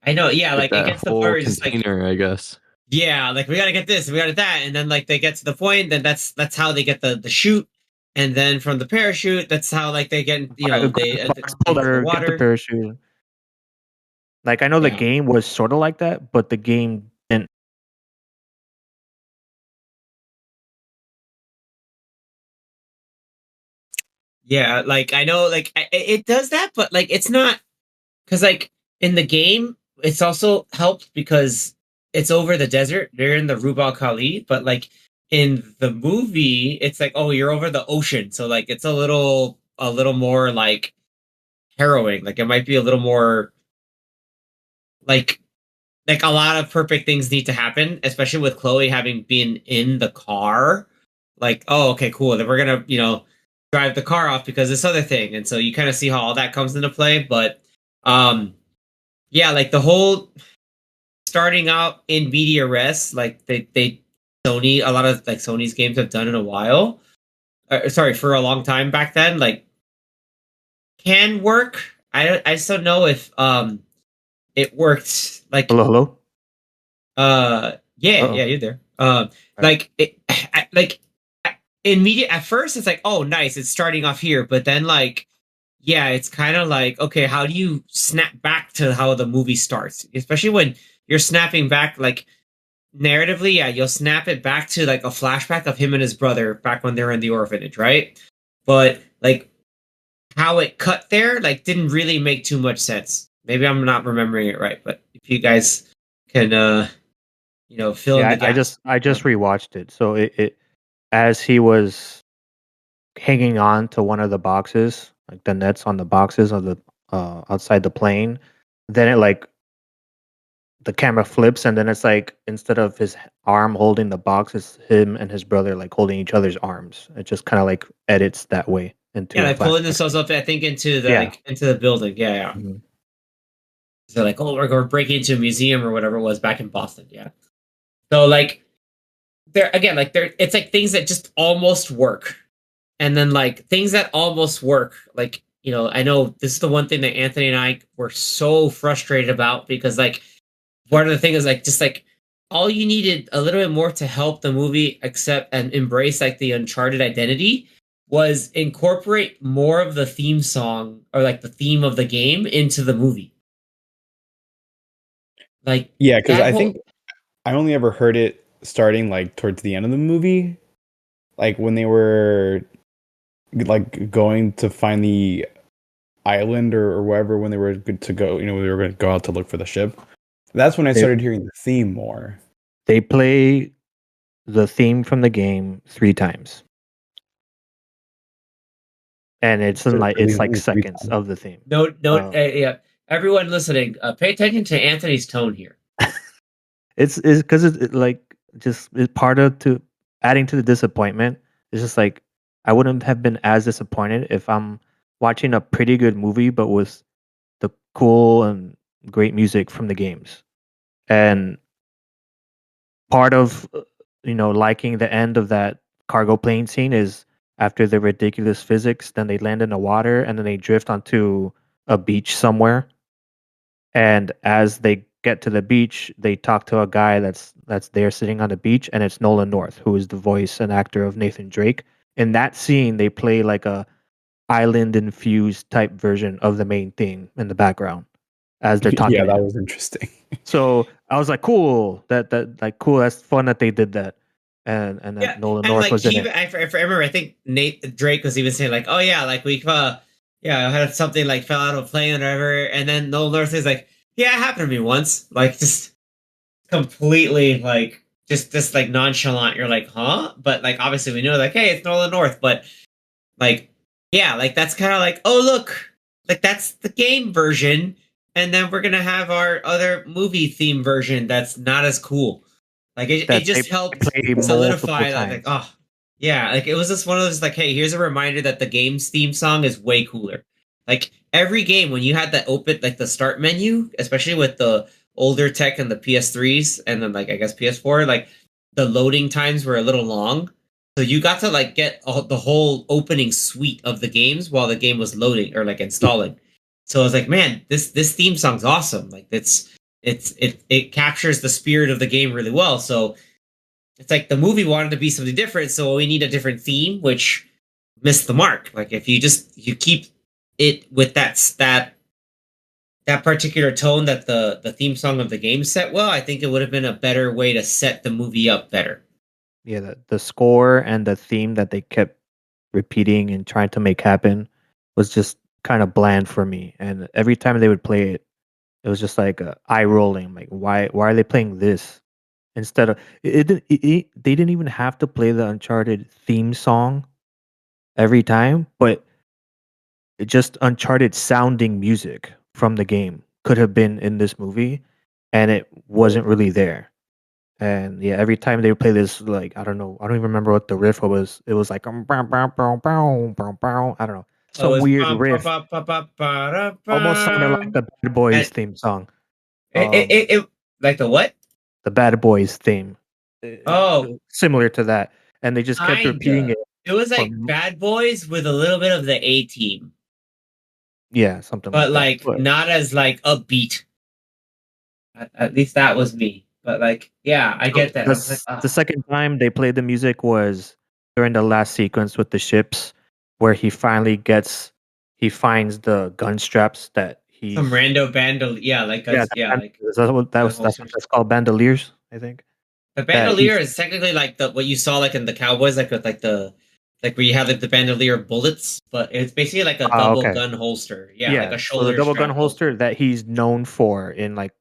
I know, yeah, Like like it that gets the whole part where it's just like container, I guess. yeah, like we gotta get this, we gotta that, and then like they get to the point, then that's how they get the chute, and then from the parachute, that's how like they get they into the spoiler, get the water. parachute. Like I know the Yeah. game was sort of like that, but the game didn't. Yeah, like I know, like it does that, but like it's not because like in the game, it's also helped because it's over the desert. They're in the Rub al Khali, but like in the movie, it's like oh, you're over the ocean, so like it's a little more like harrowing. Like it might be a little more like a lot of perfect things need to happen, especially with Chloe having been in the car. Like, oh, okay, cool. Then we're gonna, drive the car off because this other thing. And so you kind of see how all that comes into play. But yeah, like the whole starting out in media res, like they Sony, a lot of like Sony's games have done in a while. Sorry, for a long time back then, like can work. I just don't know if it worked like Hello. yeah, Uh-oh. yeah, you're there. Right. Like it, like in media at first, it's like, oh, nice, it's starting off here, but then like, yeah, it's kind of like, okay, how do you snap back to how the movie starts? Especially when you're snapping back, like narratively, yeah, you'll snap it back to like a flashback of him and his brother back when they're in the orphanage, right? But like how it cut there, like didn't really make too much sense. Maybe I'm not remembering it right, but if you guys can fill in the gaps. I just rewatched it. So it as he was hanging on to one of the boxes, like the nets on the boxes of the outside the plane, then it like the camera flips and then it's like instead of his arm holding the box, it's him and his brother like holding each other's arms. It just kind of like edits that way into Yeah, a like pulling flashback. themselves up, I think, into the Yeah. into the building. Yeah, yeah. Mhm. So like, oh, we're breaking into a museum or whatever it was back in Boston. Yeah. So like, there again, like there, it's like things that just almost work, and then like things that almost work. Like I know this is the one thing that Anthony and I were so frustrated about because like one of the things is like just like all you needed a little bit more to help the movie accept and embrace like the Uncharted identity was incorporate more of the theme song or like the theme of the game into the movie. Like Yeah, because that I whole think I only ever heard it starting like towards the end of the movie, like when they were like going to find the island or wherever when they were good to go. When they were going to go out to look for the ship. That's when I They started hearing the theme more. they play the theme from the game 3 times, and it's like Only three seconds times. of the theme. no Um, yeah. Everyone listening, pay attention to Anthony's tone here. it's because like just it's part of to adding to the disappointment. It's just like I wouldn't have been as disappointed if I'm watching a pretty good movie, but with the cool and great music from the games. And part of liking the end of that cargo plane scene is after the ridiculous physics, then they land in the water and then they drift onto a beach somewhere. And as they get to the beach, they talk to a guy that's there sitting on the beach, and it's Nolan North, who is the voice and actor of Nathan Drake. In that scene, they play like a island infused type version of the main theme in the background as they're Yeah, talking to that him. was interesting. So I was like, cool. That like cool. That's fun that they did that, and that Yeah, Nolan and North like was in he, it. I remember, I think Nate Drake was even saying like, "Oh yeah, like we, yeah, I had something like fell out of a plane or whatever," and then Nolan North is like, "Yeah, it happened to me once," like just completely like just like nonchalant. You're like, "Huh?" But like obviously we know like, hey, it's Nolan North, but like, yeah, like that's kind of like, oh look, like that's the game version, and then we're gonna have our other movie theme version that's not as cool. Like it That they just helped play multiple solidify that. Like, times. oh yeah, like it was just one of those like, hey, here's a reminder that the game's theme song is way cooler. Like every game, when you had that open, like the start menu, especially with the older tech and the PS3s, and then like I guess PS4, like the loading times were a little long. So you got to like get the whole opening suite of the games while the game was loading or like installing. So I was like, man, this theme song's awesome. Like it captures the spirit of the game really well. So it's like the movie wanted to be something different, so we need a different theme, which missed the mark. Like if you keep it with that particular tone that the theme song of the game set well, I think it would have been a better way to set the movie up better. Yeah, the score and the theme that they kept repeating and trying to make happen was just kind of bland for me. And every time they would play it, it was just like eye rolling. Like why are they playing this instead of they didn't even have to play the Uncharted theme song every time, but it just Uncharted sounding music from the game could have been in this movie, and it wasn't really there. And yeah, every time they would play this, like I don't know, I don't even remember what the riff was. It was like bow, bow, bow, bow, bow, bow, I don't know, Oh, it some was weird riff, almost sounded like the Bad Boys and theme song. it like the what? The Bad Boys theme, Oh, similar to that, and they just kept repeating kinda. it It was for like Bad Boys with a little bit of the A Team, yeah, something but like that. like But not as like upbeat. At least that was me. But like, yeah, I so get that. I was like, the second time they played the music was during the last sequence with the ships, where he finds the gun straps that some he's rando bandol. Yeah, like yeah, yeah, like gun that's what holsters. that's called, bandoliers, I think. The That bandolier he's is technically like the what you saw like in the Cowboys, like with like the like where you have like the bandolier bullets, but it's basically like a double okay. gun holster. Yeah, like Yeah, a so the shoulder double gun strap holster holster. that he's known for in like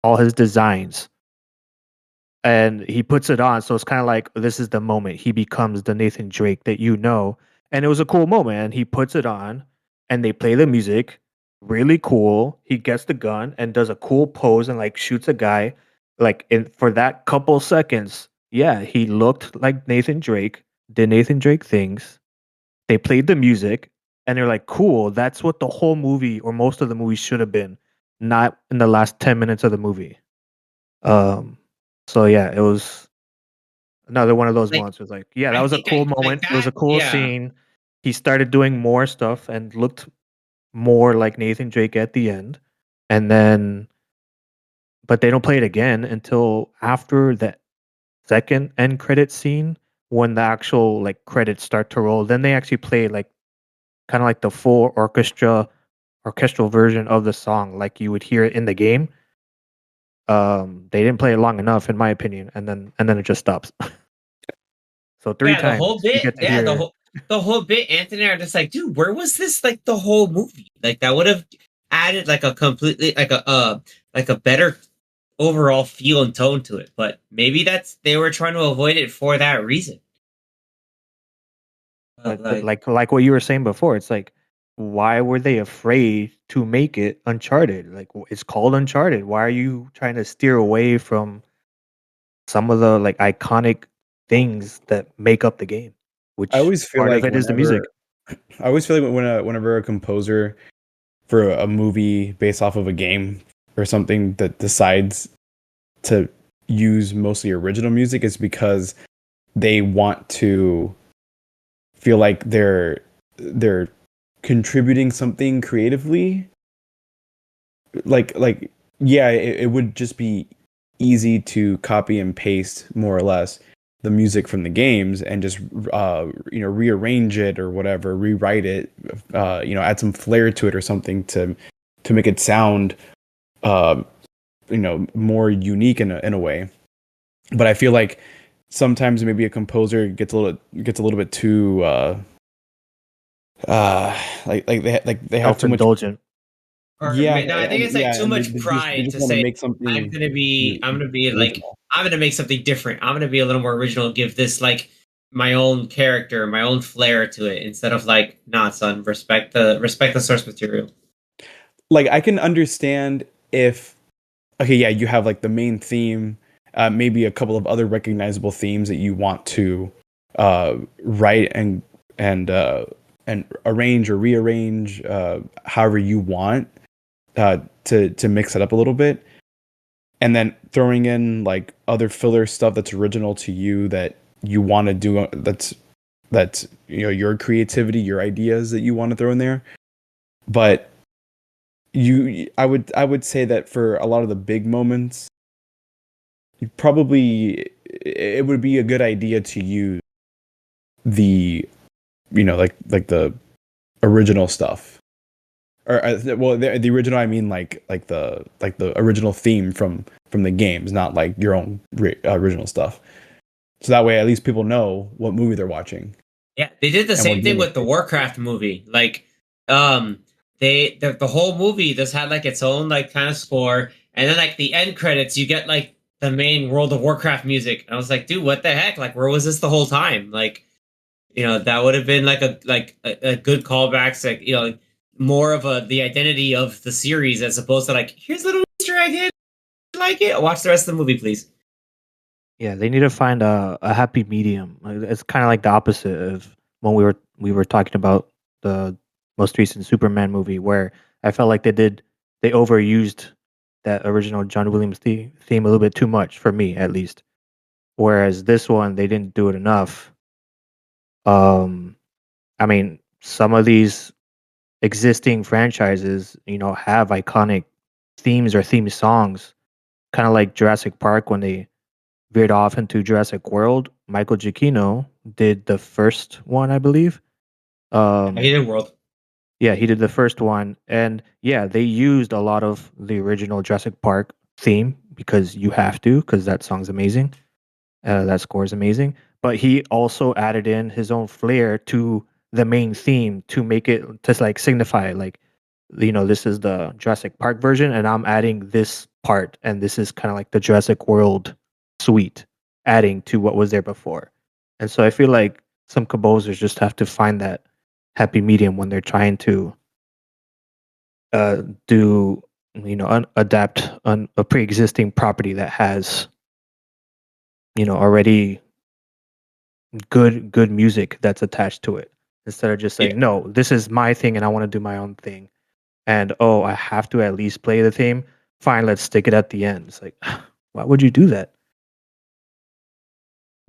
all his designs, and he puts it on, so it's kind of like this is the moment he becomes the Nathan Drake that you know. And it was a cool moment, and he puts it on and they play the music, really cool. He gets the gun and does a cool pose and like shoots a guy, like in for that couple seconds. Yeah, he looked like Nathan Drake, did Nathan Drake things. They played the music, and they're like, cool, that's what the whole movie or most of the movie should have been, not in the last 10 minutes of the movie. um, so yeah, it was another one of those Like moments. It was like, yeah, that I was a think cool I like moment. It was that. a cool Yeah. scene. He started doing more stuff and looked more like Nathan Drake at the end. And then, but they don't play it again until after that second end credit scene when the actual like credits start to roll, then they actually play like kind of like the full orchestral version of the song, like you would hear it in the game. They didn't play it long enough, in my opinion, and then it just stops. So three Yeah, the whole times you bit. get to Yeah, hear. the whole bit. Anthony and I are just like, dude, where was this? Like the whole movie. Like that would have added like a completely like a better overall feel and tone to it. But maybe that's they were trying to avoid it for that reason. But like what you were saying before, it's like, why were they afraid to make it Uncharted? Like it's called Uncharted. Why are you trying to steer away from some of the like iconic things that make up the game? I Which always feel part of like it is the music. I always feel like whenever a composer for a movie based off of a game or something that decides to use mostly original music is because they want to feel like they're contributing something creatively. Like yeah, it would just be easy to copy and paste more or less the music from the games and just rearrange it or whatever, rewrite it, add some flair to it or something to make it sound uh, more unique in a way. But I feel like sometimes maybe a composer gets a little bit too they have too much. Self-indulgent. Or Yeah, no, I think it's like too and much they pride just to want to say make something I'm gonna be like original. I'm gonna make something different. I'm gonna be a little more original, give this like my own character, my own flair to it, instead of like, nah, son, respect the source material. Like I can understand if okay, yeah, you have like the main theme, maybe a couple of other recognizable themes that you want to write and arrange or rearrange however you want to mix it up a little bit, and then throwing in like other filler stuff that's original to you that you want to do that's your creativity, your ideas that you want to throw in there. But I would say that for a lot of the big moments, you probably it would be a good idea to use the like the original stuff or well the original I mean like the original theme from the games, not like your own original stuff, so that way at least people know what movie they're watching Yeah, they did the and what same thing game with the Warcraft movie. Like, um, the whole movie just had like its own like kind of score, and then like the end credits, you get like the main World of Warcraft music. And I was like, dude, what the heck? Like, where was this the whole time? Like, that would have been like a good callback, like like more of the identity of the series as opposed to like, here's a little Easter egg here. You like it? Watch the rest of the movie, please. Yeah, they need to find a happy medium. It's kind of like the opposite of when we were talking about the most recent Superman movie, where I felt like they overused that original John Williams theme a little bit too much for me, at least. Whereas this one, they didn't do it enough. Um, I mean, some of these existing franchises, have iconic themes or theme songs, kind of like Jurassic Park when they veered off into Jurassic World. Michael Giacchino did the first one, I believe. I Um, hated World. yeah, he did the first one, and yeah, they used a lot of the original Jurassic Park theme because you have to, because that song's amazing. That score is amazing. But he also added in his own flair to the main theme to make it just like signify like, this is the Jurassic Park version, and I'm adding this part, and this is kind of like the Jurassic World suite, adding to what was there before. And so I feel like some composers just have to find that happy medium when they're trying to do adapt a pre-existing property that has already good music that's attached to it, instead of just Yeah, saying, no, this is my thing and I want to do my own thing, and oh, I have to at least play the theme. Fine, let's stick it at the end. It's like, why would you do that?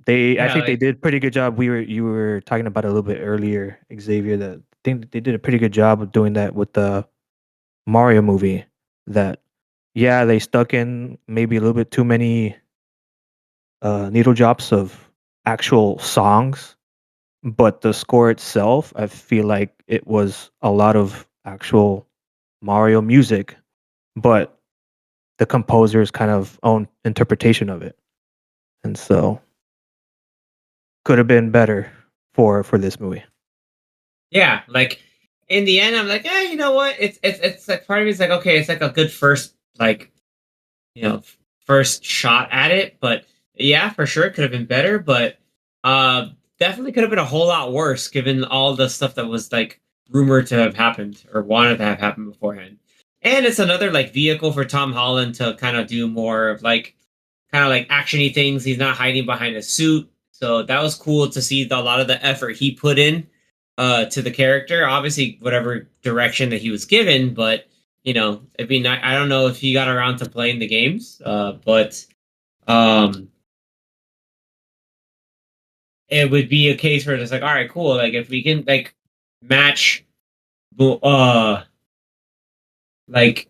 I yeah, think they like did pretty good job. You were talking about it a little bit earlier, Xavier. That I think they did a pretty good job of doing that with the Mario movie. That yeah, they stuck in maybe a little bit too many needle drops of actual songs, but the score itself, I feel like it was a lot of actual Mario music, but the composer's kind of own interpretation of it. And so could have been better for this movie. Yeah, like in the end, I'm like, you know what? It's like part of me is like, okay, it's like a good first like first shot at it, but yeah, for sure, it could have been better, but uh, definitely could have been a whole lot worse given all the stuff that was like rumored to have happened or wanted to have happened beforehand. And it's another like vehicle for Tom Holland to kind of do more of like kind of like actiony things. He's not hiding behind a suit, so that was cool to see a lot of the effort he put in to the character. Obviously, whatever direction that he was given, but it'd be nice. I don't know if he got around to playing the games, but um, it would be a case where it's like, all right, cool. Like if we can like match, like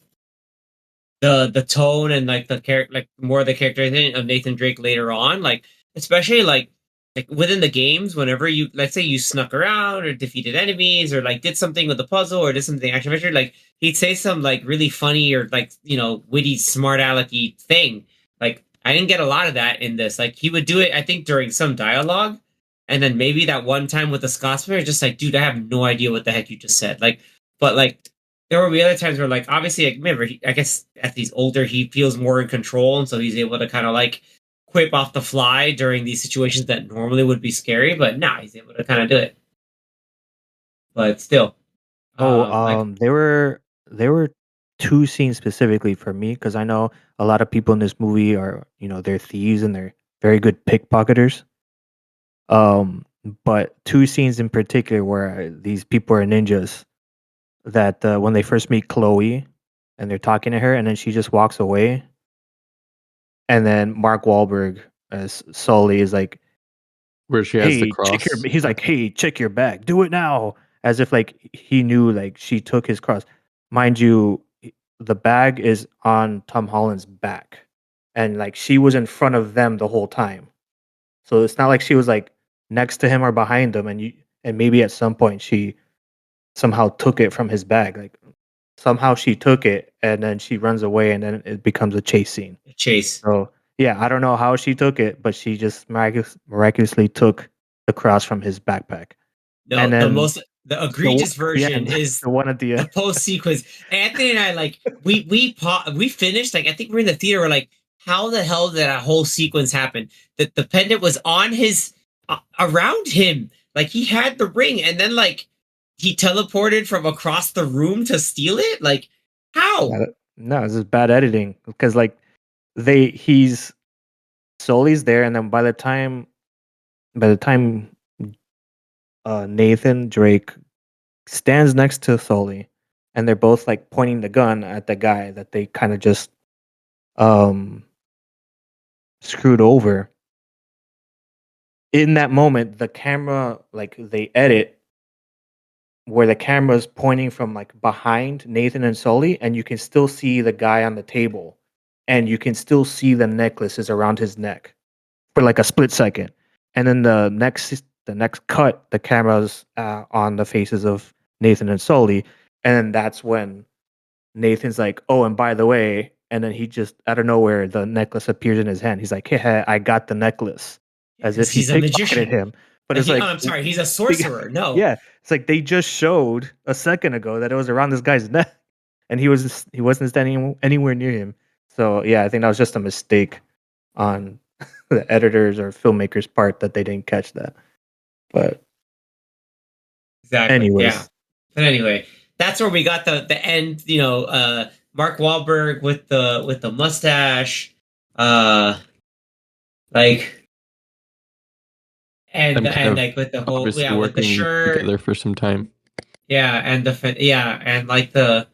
the tone and like the character, like more of the characterization of Nathan Drake later on, like especially like within the games, whenever you let's say you snuck around or defeated enemies or like did something with the puzzle or did something action adventure, like he'd say some like really funny or like witty, smart alecky thing. Like I didn't get a lot of that in this. Like he would do it, I think, during some dialogue, and then maybe that one time with the Scotsman, just like, dude, I have no idea what the heck you just said. Like, but like there will be other times where like obviously like, remember I guess as he's older he feels more in control and so he's able to kind of like quip off the fly during these situations that normally would be scary, but he's able to kind of do it. But still, There were two scenes specifically for me because I know a lot of people in this movie are they're thieves and they're very good pickpocketers. But two scenes in particular where these people are ninjas that when they first meet Chloe and they're talking to her and then she just walks away, and then Mark Wahlberg as Sully is like, Where she has the "Hey, check your," cross. he's like, "Hey, check your bag. Do it now." As if like he knew like she took his cross. Mind you, the bag is on Tom Holland's back, and like she was in front of them the whole time. So it's not like she was like next to him or behind him, and maybe at some point she somehow took it from his bag. Like somehow she took it and then she runs away, and then it becomes a chase scene. chase. So yeah, I don't know how she took it, but she just miraculously took the cross from his backpack. No, And then the egregious at the version end, is the one at the the end. post sequence. Anthony and I like we finished like I think we're in the theater. We're like, how the hell did that whole sequence happen? That the pendant was on his around him, like he had the ring, and then like he teleported from across the room to steal it. Like how? No, it's just bad editing because like he's Sully's there, and then by the time Nathan Drake stands next to Sully, and they're both like pointing the gun at the guy that they kind of just um screwed over. In that moment, the camera like they edit where the camera's pointing from like behind Nathan and Sully, and you can still see the guy on the table, and you can still see the necklaces around his neck for like a split second, and then the next cut, the camera's on the faces of Nathan and Sully, and then that's when Nathan's like, "Oh, and by the way," and then he just out of nowhere the necklace appears in his hand. He's like, "Hey, I got the necklace," as Because if he he's a pickpocketed magician. him. But Like it's like, I'm sorry, he's a sorcerer. No, yeah, it's like they just showed a second ago that it was around this guy's neck, and he wasn't standing anywhere near him. So yeah, I think that was just a mistake on the editors or filmmakers' part that they didn't catch that. But exactly. Yeah. anyways, But anyway, that's where we got the end. Mark Wahlberg with the mustache, uh, like Them kind and of like with the whole obviously with the working shirt, together for some time. and like the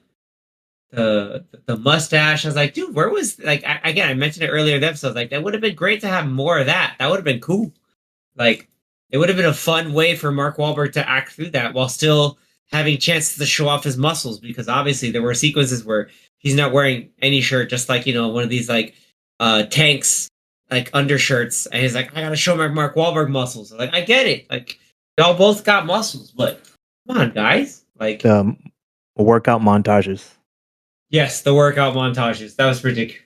mustache. I was like, dude, where was like again? I mentioned it earlier in the episode. Like that would have been great to have more of that. That would have been cool. Like it would have been a fun way for Mark Wahlberg to act through that while still having chances to show off his muscles, because obviously there were sequences where he's not wearing any shirt, just like one of these like tanks like undershirts, and he's like, I gotta show my Mark Wahlberg muscles. I'm like, I get it. Like, y'all both got muscles, but come on, guys. Like, The workout montages. yes, the workout montages. That was ridiculous.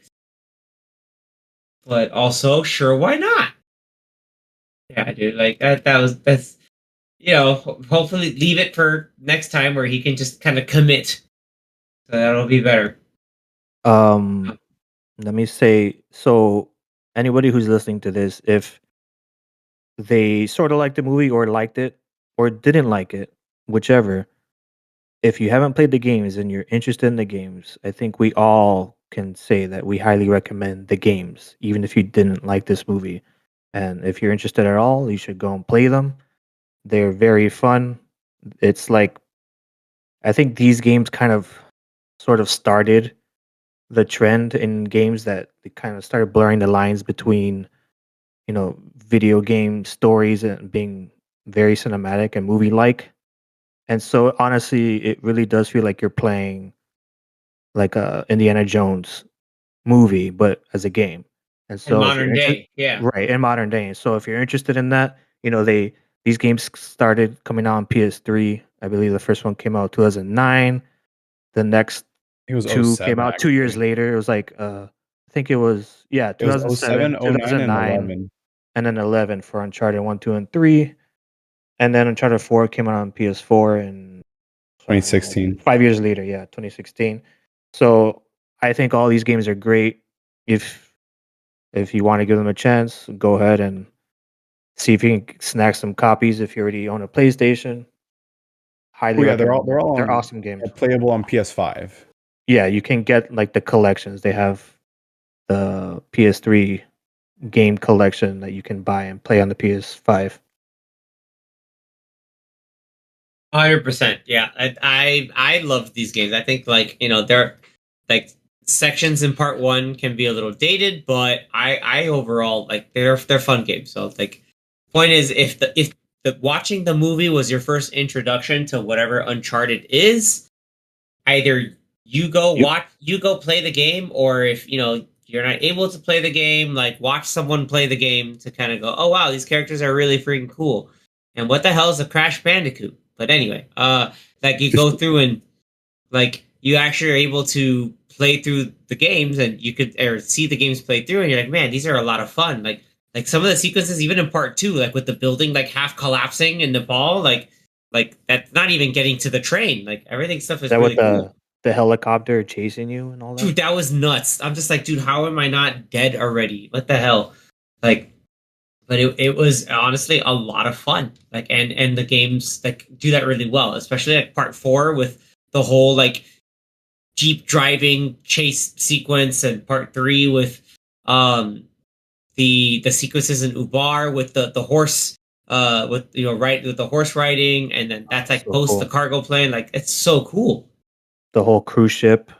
But also, sure, why not? Yeah, dude. Like that's hopefully leave it for next time where he can just kind of commit. So that'll be better. Let me say, so anybody who's listening to this, if they sort of liked the movie or liked it or didn't like it, whichever, if you haven't played the games and you're interested in the games, I think we all can say that we highly recommend the games, even if you didn't like this movie. And if you're interested at all, you should go and play them. They're very fun. It's like, I think these games kind of sort of started the trend in games that they kind of started blurring the lines between, video game stories and being very cinematic and movie like. And so honestly, it really does feel like you're playing like a Indiana Jones movie, but as a game. And In so if modern you're interested, day, yeah. right, in modern day. So if you're interested in that, these games started coming out on PS3. I believe the first one came out 2009. The next It was two came 07 out 2 years actually. later. It was like I think it was, yeah, It was 2007, 07, 09, and 2009, 11. and then 11 for Uncharted 1, 2, and 3. And then Uncharted 4 came out on PS4 and 2016. 5 years later, yeah, 2016. So I think all these games are great. If you want to give them a chance, go ahead and see if you can snag some copies if you already own a PlayStation. Highly Oh yeah, they're all recommend they're them. all They're on awesome games. playable on PS5. Yeah, you can get like the collections. They have the PS3 game collection that you can buy and play on the PS5. 100%. Yeah, I love these games. I think they're like sections in part one can be a little dated, but I overall like they're fun games. So like, point is if the watching the movie was your first introduction to whatever Uncharted is, either you go play the game, or if you're not able to play the game, like watch someone play the game to kind of go, oh wow, these characters are really freaking cool. And what the hell is a Crash Bandicoot? But anyway, like you go through and like you actually are able to play through the games, and you could or see the games play through, and you're like, man, these are a lot of fun. Like some of the sequences, even in part two, like with the building like half collapsing in Nepal, like that's not even getting to the train. Like everything stuff is That with really cool. the helicopter chasing you and all that. Dude, that was nuts. I'm just like, dude, how am I not dead already? What the hell? Like, but it was honestly a lot of fun. Like, and the games like do that really well, especially like part four with the whole like Jeep driving chase sequence, and part three with um the sequences in Ubar with the horse with right with the horse riding, and then that's like So post the cool. cargo plane. Like it's so cool. The whole cruise ship.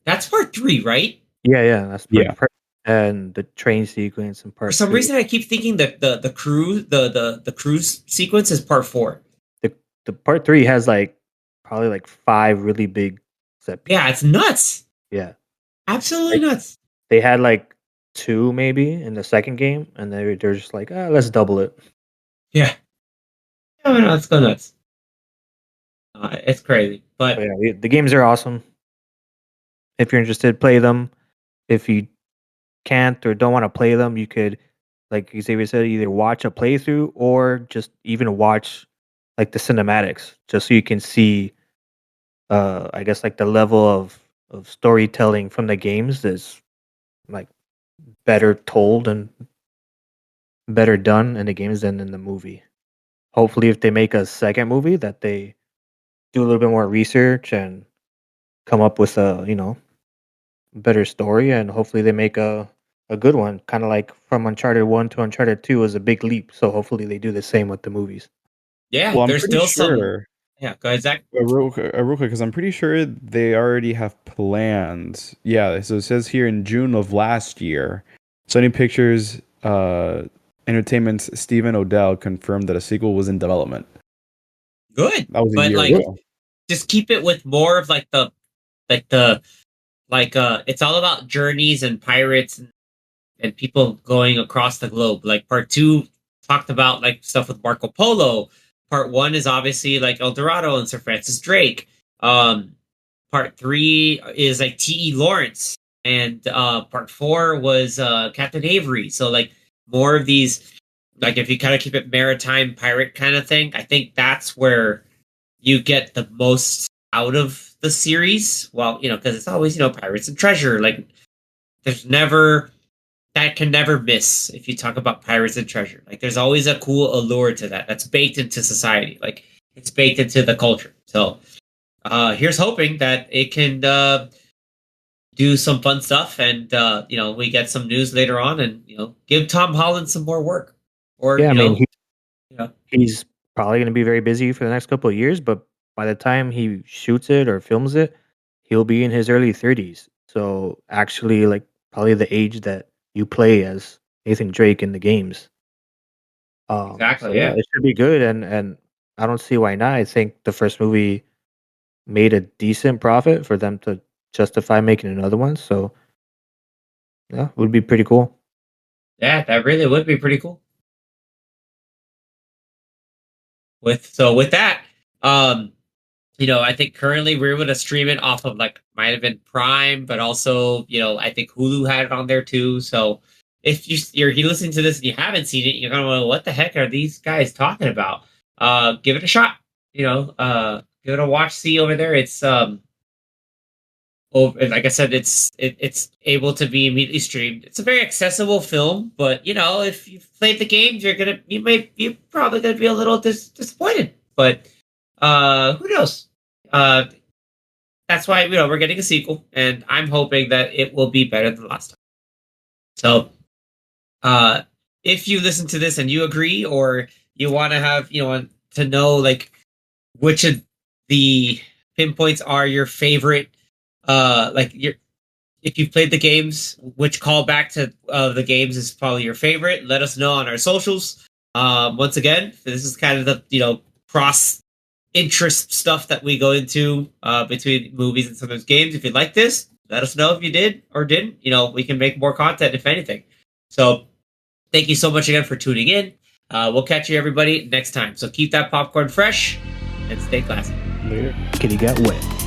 That's part three, right? Yeah, that's Yeah. and the train sequence in For part some two. reason, I keep thinking that the cruise sequence is part four. The part three has like probably like five really big set pieces. Yeah, it's nuts. Yeah. Absolutely Like nuts. they had like two maybe in the second game, and they're just like, let's double it. Yeah. Oh no, it's go nuts. It's crazy, But but yeah, the games are awesome. If you're interested, play them. If you can't or don't want to play them, you could, like Xavier said, either watch a playthrough or just even watch like the cinematics, just so you can see, I guess like the level of storytelling from the games is like better told and better done in the games than in the movie. Hopefully, if they make a second movie, that they do a little bit more research and come up with a better story, and hopefully they make a good one. Kind of like from Uncharted 1 to Uncharted 2 was a big leap, so hopefully they do the same with the movies. yeah, Well, I'm there's pretty still some. sure. Yeah, go ahead, Zach. Real quick, because I'm pretty sure they already have plans. Yeah, so it says here in June of last year, Sony Pictures Entertainment's Stephen Odell confirmed that a sequel was in development. Good, That was a but year like, ago. just keep it with more of like the it's all about journeys and pirates and people going across the globe. Like part 2 talked about like stuff with Marco Polo. Part 1 is obviously like El Dorado and Sir Francis Drake. Part 3 is like T.E. Lawrence, and part 4 was Captain Avery. So like more of these, like if you kind of keep it maritime pirate kind of thing, I think that's where you get the most out of the series. Well, because it's always pirates and treasure. Like there's never that can never miss if you talk about pirates and treasure. Like there's always a cool allure to that that's baked into society. Like it's baked into the culture. So here's hoping that it can do some fun stuff, and we get some news later on, and give Tom Holland some more work. Or Yeah, I mean, he's probably going to be very busy for the next couple of years, but by the time he shoots it or films it, he'll be in his early 30s. So actually, like probably the age that you play as Nathan Drake in the games. Exactly. So Yeah. it should be good, and I don't see why not. I think the first movie made a decent profit for them to justify making another one. So yeah, it would be pretty cool. Yeah, that really would be pretty cool. With that, I think currently we're able to stream it off of like might have been Prime, but also I think Hulu had it on there too. So if you're listening to this and you haven't seen it, you're gonna go, what the heck are these guys talking about? Give it a shot. Give it a watch. See over there. It's like I said, it's able to be immediately streamed. It's a very accessible film, but if you've played the games, you're probably gonna be a little disappointed. But who knows? That's why we're getting a sequel, and I'm hoping that it will be better than last time. So, if you listen to this and you agree, or you want to have to know like which of the pinpoints are your favorite. If you've played the games, which callback to the games is probably your favorite, let us know on our socials. Once again, this is kind of the cross interest stuff that we go into between movies and sometimes games. If you like this, let us know if you did or didn't. We can make more content if anything. So thank you so much again for tuning in. We'll catch you everybody next time. So keep that popcorn fresh and stay classy. Later. Kitty got wet.